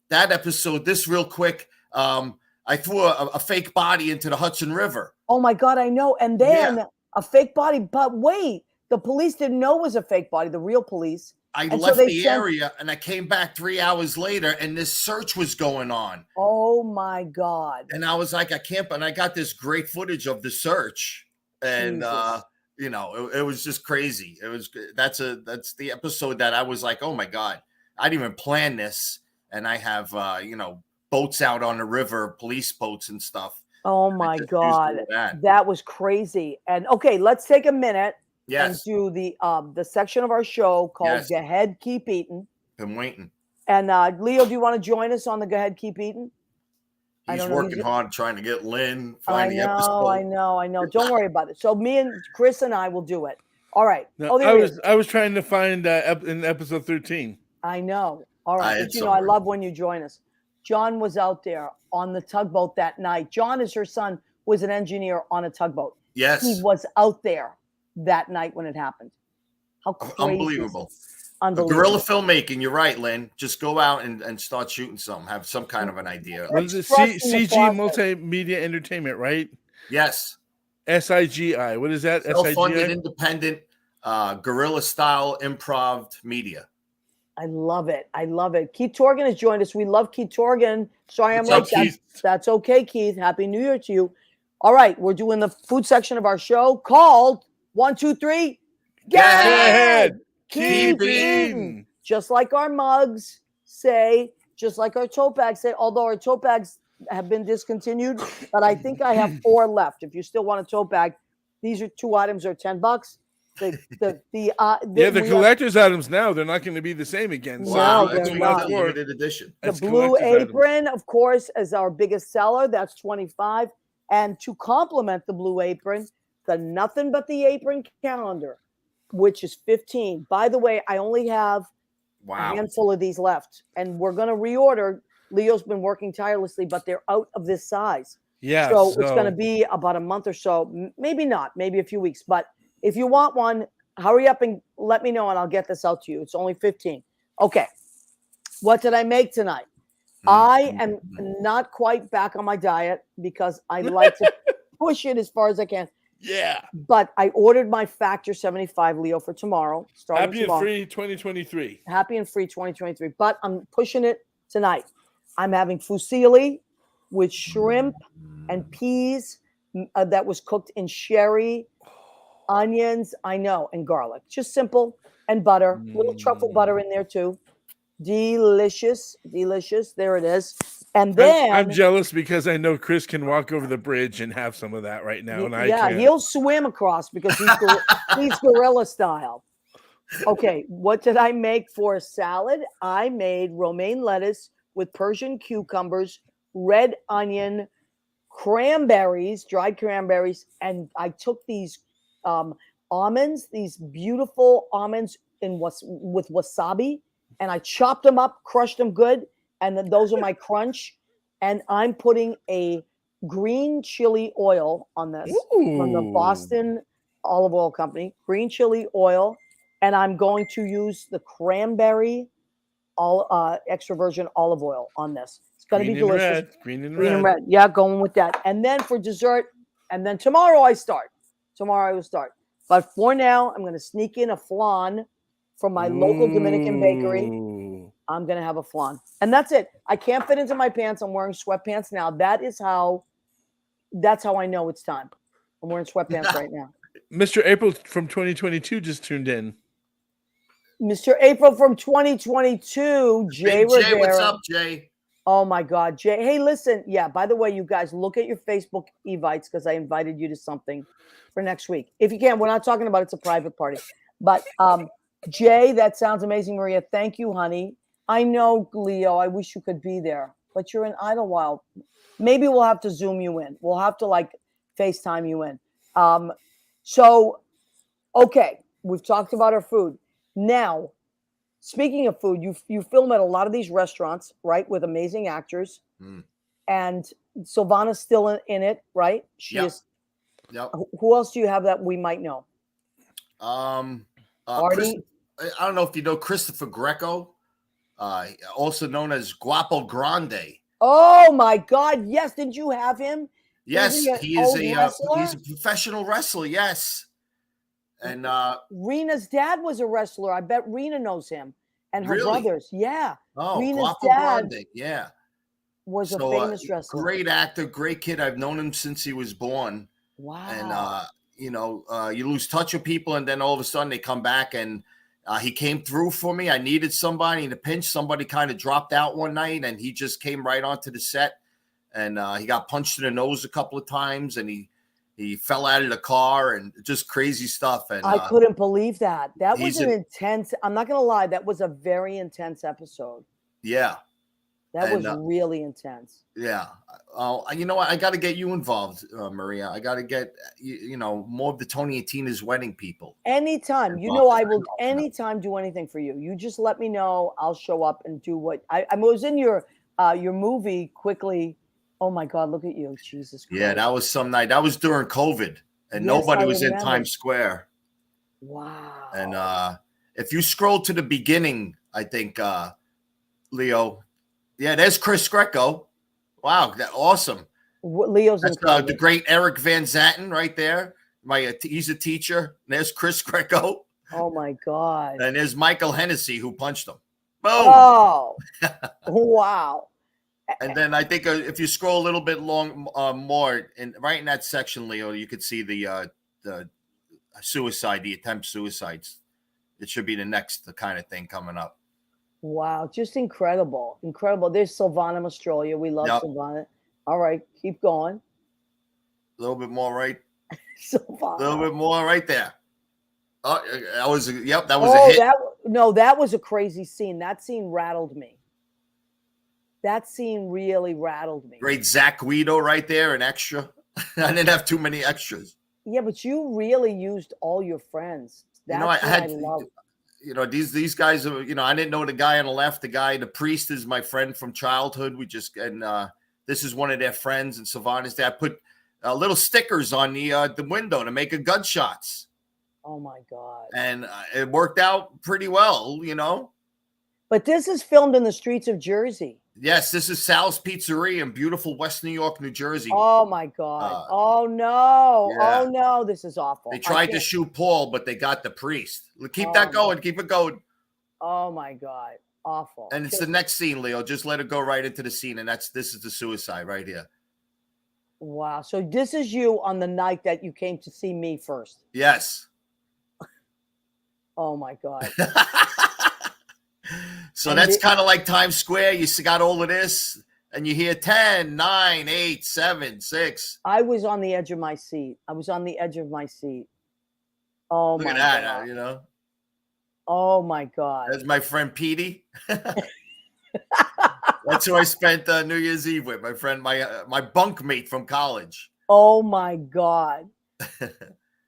that episode, this real quick. I threw a fake body into the Hudson River. Oh my God, I know. And then a fake body, but wait, the police didn't know it was a fake body, the real police. I left the area and I came back 3 hours later and this search was going on. Oh my God. And I was like, I can't, but I got this great footage of the search. And it was just crazy. That's the episode that I was like, oh my God, I didn't even plan this. And I have, boats out on the river, police boats and stuff. Oh my God. That was crazy. And okay, let's take a minute and do the section of our show called Go Ahead, Keep Eating. Been waiting. And Leo, do you want to join us on the Go Ahead, Keep Eating? He's working hard trying to get Lynn, find the episode. I know. Don't worry about it. So me and Chris and I will do it. All right. No, I was trying to find in episode 13. I know. All right. But I love when you join us. John was out there on the tugboat that night. John, as her son, was an engineer on a tugboat. Yes. He was out there that night when it happened. How crazy. Unbelievable. Guerrilla filmmaking, you're right, Lynn. Just go out and start shooting some. Have some kind of an idea. What is it? SIGI Multimedia Entertainment, right? Yes. SIGI. What is that? Self-funded, independent, guerrilla-style improv media. I love it. Keith Torgan has joined us. We love Keith Torgan. Sorry, I'm late. That's okay, Keith. Happy New Year to you. All right, we're doing the food section of our show called 1, 2, 3. Get ahead. Keep eating. Just like our mugs say, just like our tote bags say, although our tote bags have been discontinued, but I think I have 4 left. If you still want a tote bag, these are 2 items are $10. The collector's items now, they're not going to be the same again. No, it's a limited edition. The Blue Apron, of course, is our biggest seller. That's $25. And to complement the Blue Apron, the Nothing But the Apron calendar, which is $15. By the way, I only have A Wow. handful of these left, and we're going to reorder. Leo's been working tirelessly, but they're out of this size. Yeah. So it's going to be about a month or so, maybe not, maybe a few weeks. But if you want one, hurry up and let me know, and I'll get this out to you. It's only 15. Okay. What did I make tonight? I am not quite back on my diet because I like to push it as far as I can. Yeah. But I ordered my Factor 75, Leo, for tomorrow. Happy and free 2023. Happy and free 2023. But I'm pushing it tonight. I'm having fusilli with shrimp and peas that was cooked in sherry, onions, I know, and garlic. Just simple, and butter. Little truffle butter in there too. Delicious, delicious. There it is. And then I'm jealous because I know Chris can walk over the bridge and have some of that right now, and I can't. he'll swim across because he's gorilla style. Okay, what did I make for a salad? I made romaine lettuce with Persian cucumbers, red onion, cranberries, dried cranberries, and I took these almonds, these beautiful almonds with wasabi, and I chopped them up, crushed them good, and then those are my crunch. And I'm putting a green chili oil on this from the Boston Olive Oil Company, green chili oil, and I'm going to use the cranberry extra virgin olive oil on this. It's going to be delicious. Green and red. Yeah, going with that. And then for dessert, and then tomorrow I start. Tomorrow I will start. But for now, I'm going to sneak in a flan from my local Dominican bakery. I'm going to have a flan. And that's it. I can't fit into my pants. I'm wearing sweatpants now. That's how I know it's time. I'm wearing sweatpants right now. Mr. April from 2022 just tuned in. Mr. April from 2022, Jay Rivera. Jay, what's up, Jay? Oh my God, Jay. Hey, listen. Yeah, by the way, you guys look at your Facebook evites because I invited you to something for next week. If you can, we're not talking about it's a private party. But Jay, that sounds amazing, Maria. Thank you, honey. I know, Leo, I wish you could be there, but you're in Idlewild. Maybe we'll have to Zoom you in. We'll have to FaceTime you in. So, okay, we've talked about our food. Now, speaking of food, you film at a lot of these restaurants, right, with amazing actors. And Sylvana's still in it, right? She is. Yep. Who else do you have that we might know? Artie? I don't know if you know Christopher Greco, also known as Guapo Grande. Oh my God! Yes, didn't you have him? Yes, he's a professional wrestler. Yes, and Rena's dad was a wrestler. I bet Rena knows him and her brothers. Yeah. Oh, Rena's Guapo dad Grande. Yeah, was a famous wrestler. Great actor, great kid. I've known him since he was born. Wow. And you lose touch with people, and then all of a sudden they come back, and he came through for me. I needed somebody in a pinch. Somebody kind of dropped out one night, and he just came right onto the set. And he got punched in the nose a couple of times, and he fell out of the car, and just crazy stuff. And I couldn't believe that. That was an intense. I'm not gonna lie. That was a very intense episode. Yeah. That was really intense. Yeah. You know what? I got to get you involved, Maria. I got to get, more of the Tony and Tina's wedding people. Anytime. I will anytime do anything for you. You just let me know. I'll show up and do what I was in your movie quickly. Oh my God, look at you. Jesus Christ. Yeah, that was some night. That was during COVID, and nobody was in Times Square. Wow. And if you scroll to the beginning, I think, Leo, yeah, there's Chris Greco. Wow, awesome. Leo's the great Eric Van Zanten right there. He's a teacher. There's Chris Greco. Oh my God. And there's Michael Hennessy who punched him. Boom. Oh, wow. And then I think if you scroll a little bit more, and right in that section, Leo, you could see the suicide, the attempt suicides. It should be the next kind of thing coming up. Wow, just incredible. Incredible. There's Sylvana Mastrolia. We love Sylvana. All right, keep going. A little bit more right. Sylvana. A little bit more right there. Oh, that was a hit. That was a crazy scene. That scene rattled me. That scene really rattled me. Great Zach Guido right there, an extra. I didn't have too many extras. Yeah, but you really used all your friends. That's what I love. you know, these guys are, you know, I didn't know the guy on the left. The priest is my friend from childhood. This is one of their friends, and Sylvana's dad put little stickers on the window to make gunshots. Oh my God. And it worked out pretty well, you know. But this is filmed in the streets of Jersey. Yes, this is Sal's Pizzeria in beautiful West New York, New Jersey. Oh my God. Oh no. Yeah. Oh no. This is awful. They tried to shoot Paul, but they got the priest. Keep that going. Keep it going. Oh my God. Awful. And it's the next scene, Leo. Just let it go right into the scene. And this is the suicide right here. Wow. So this is you on the night that you came to see me first. Yes. Oh my God. So And that's kind of like Times Square. You got all of this, and you hear 10, 9, 8, 7, 6. I was on the edge of my seat. Oh Look my at that, God. you know. Oh my God. That's my friend Petey. That's who I spent New Year's Eve with. My friend, my bunk mate from college. Oh my God.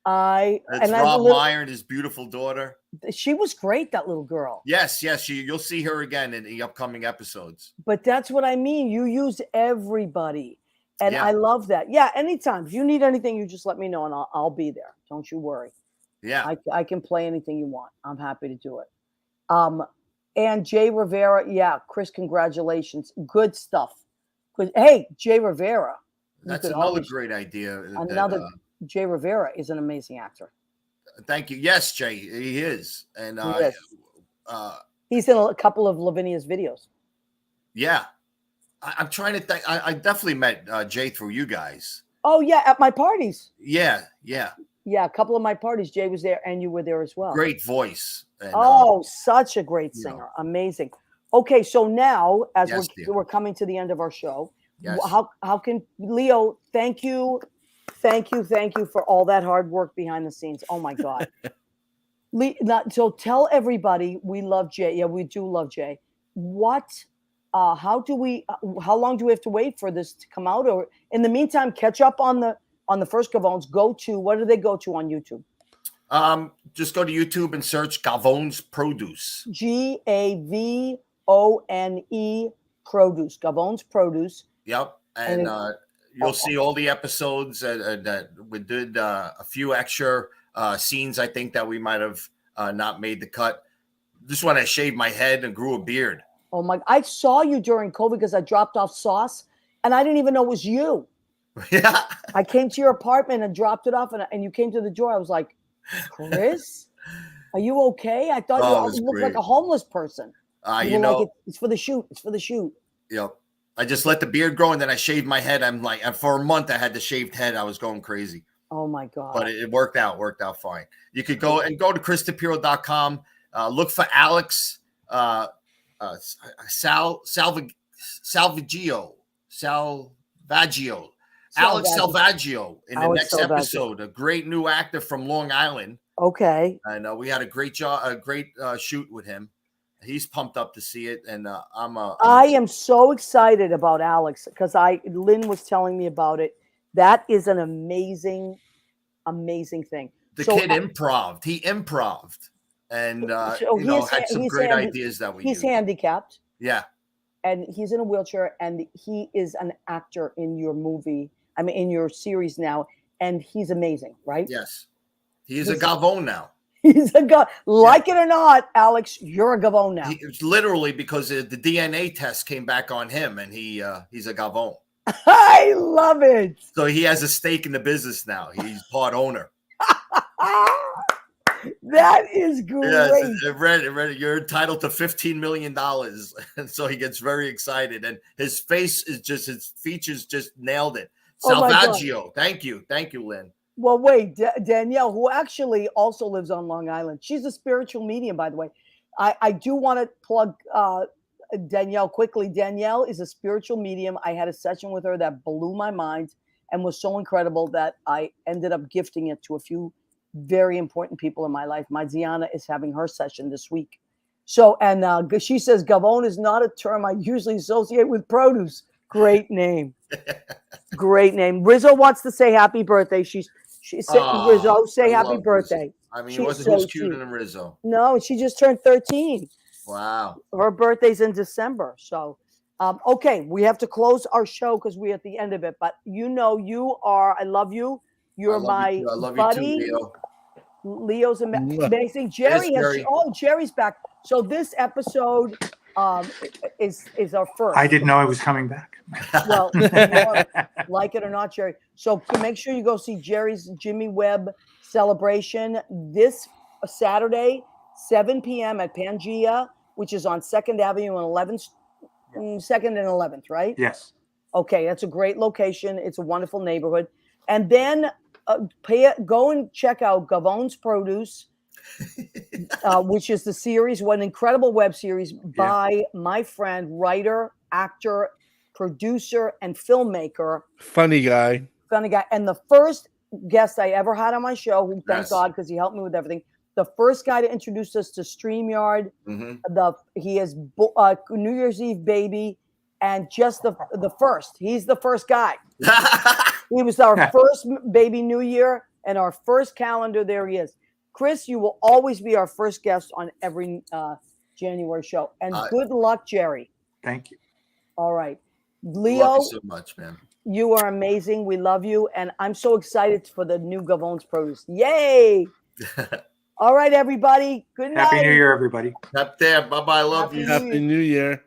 That's Rob Meyer and his beautiful daughter. She was great, that little girl. Yes, you'll see her again in the upcoming episodes. But that's what I mean. You used everybody. And Yeah. I love that. Yeah, anytime. If you need anything, you just let me know and I'll be there. Don't you worry. Yeah. I can play anything you want. I'm happy to do it. And Jay Rivera, yeah, Chris, congratulations. Good stuff. Good. Hey, Jay Rivera. That's another great idea. Jay Rivera is an amazing actor. Thank you. Yes, Jay, he is. And he's in a couple of Lavinia's videos. Yeah. I'm trying to think. I definitely met Jay through you guys. Oh, yeah, at my parties. Yeah. Yeah, a couple of my parties. Jay was there and you were there as well. Great voice. And, such a great singer. Amazing. Okay, so now as we're coming to the end of our show, yes. how can Leo, thank you for all that hard work behind the scenes. Oh my God. So tell everybody we love Jay. Yeah, we do love Jay. How long do we have to wait for this to come out? Or in the meantime, catch up on the first Gavones. What do they go to on YouTube? Just go to YouTube and search Gavone's Produce. Gavone Produce. Gavone's Produce. Yep. And you'll see all the episodes that we did a few extra scenes, I think, that we might have not made the cut. Just when I shaved my head and grew a beard. Oh my, I saw you during COVID because I dropped off sauce and I didn't even know it was you. Yeah. I came to your apartment and dropped it off and you came to the door. I was like, Chris, are you okay? I thought you looked like a homeless person. It's for the shoot. It's for the shoot. Yep. I just let the beard grow and then I shaved my head. I'm like, and for a month I had the shaved head. I was going crazy. Oh my God. But it worked out fine. You could go to ChrisDiPierro.com. Look for Alex Salvaggio. Alex Salvaggio in the next episode, a great new actor from Long Island. Okay. And we had a great shoot with him. He's pumped up to see it, and I am so excited about Alex because Lynn was telling me about it. That is an amazing thing. The kid improved. He improved, and had some great ideas that we. He's handicapped. Yeah. And he's in a wheelchair, and he is an actor in your movie. I mean, in your series now, and he's amazing, right? Yes, he's a Gavone now. He's a guy, like it or not, Alex. You're a Gavone now. It's literally because the DNA test came back on him, and he's a Gavone. I love it. So he has a stake in the business now. He's part owner. That is great. Yes, you're entitled to $15 million, and so he gets very excited. And his features just nailed it. Salvaggio, thank you, Lynn. Well, wait, Danielle, who actually also lives on Long Island. She's a spiritual medium, by the way. I do want to plug Danielle quickly. Danielle is a spiritual medium. I had a session with her that blew my mind and was so incredible that I ended up gifting it to a few very important people in my life. My Ziana is having her session this week. So, and she says, Gavone is not a term I usually associate with produce. Great name. Great name. Rizzo wants to say happy birthday. Rizzo, say happy birthday. I mean, he She's wasn't so who's cuter cute. than Rizzo. No, she just turned 13. Wow. Her birthday's in December. So, okay, we have to close our show because we're at the end of it. But you are, I love you. You're my I love buddy. you too, Leo. Leo's Mwah. amazing. Jerry Jerry. Jerry's back. So this episode is our first. I didn't know I was coming back. Well, like it or not, Jerry. So make sure you go see Jerry's Jimmy Webb celebration this Saturday, 7 p.m. at Pangea, which is on 2nd Avenue and 11th, 2nd and 11th, right? Yes. Okay, that's a great location. It's a wonderful neighborhood. And then go and check out Gavon's Produce, which is the series, one incredible web series by my friend, writer, actor, producer, and filmmaker. Funny guy. And the first guest I ever had on my show, who thank Yes. God, because he helped me with everything. The first guy to introduce us to StreamYard. He is New Year's Eve baby, and just the first. He's the first guy. He was our first baby New Year and our first calendar. There he is. Chris, you will always be our first guest on every January show. And good luck, Jerry. Thank you. All right. Love Leo, you so much, man. you are amazing. We love you. And I'm so excited for the new Gavon's Produce. Yay. All right, everybody. Good night. Happy New Year, everybody. Up there. Bye-bye. Love Happy you. New Happy New Year.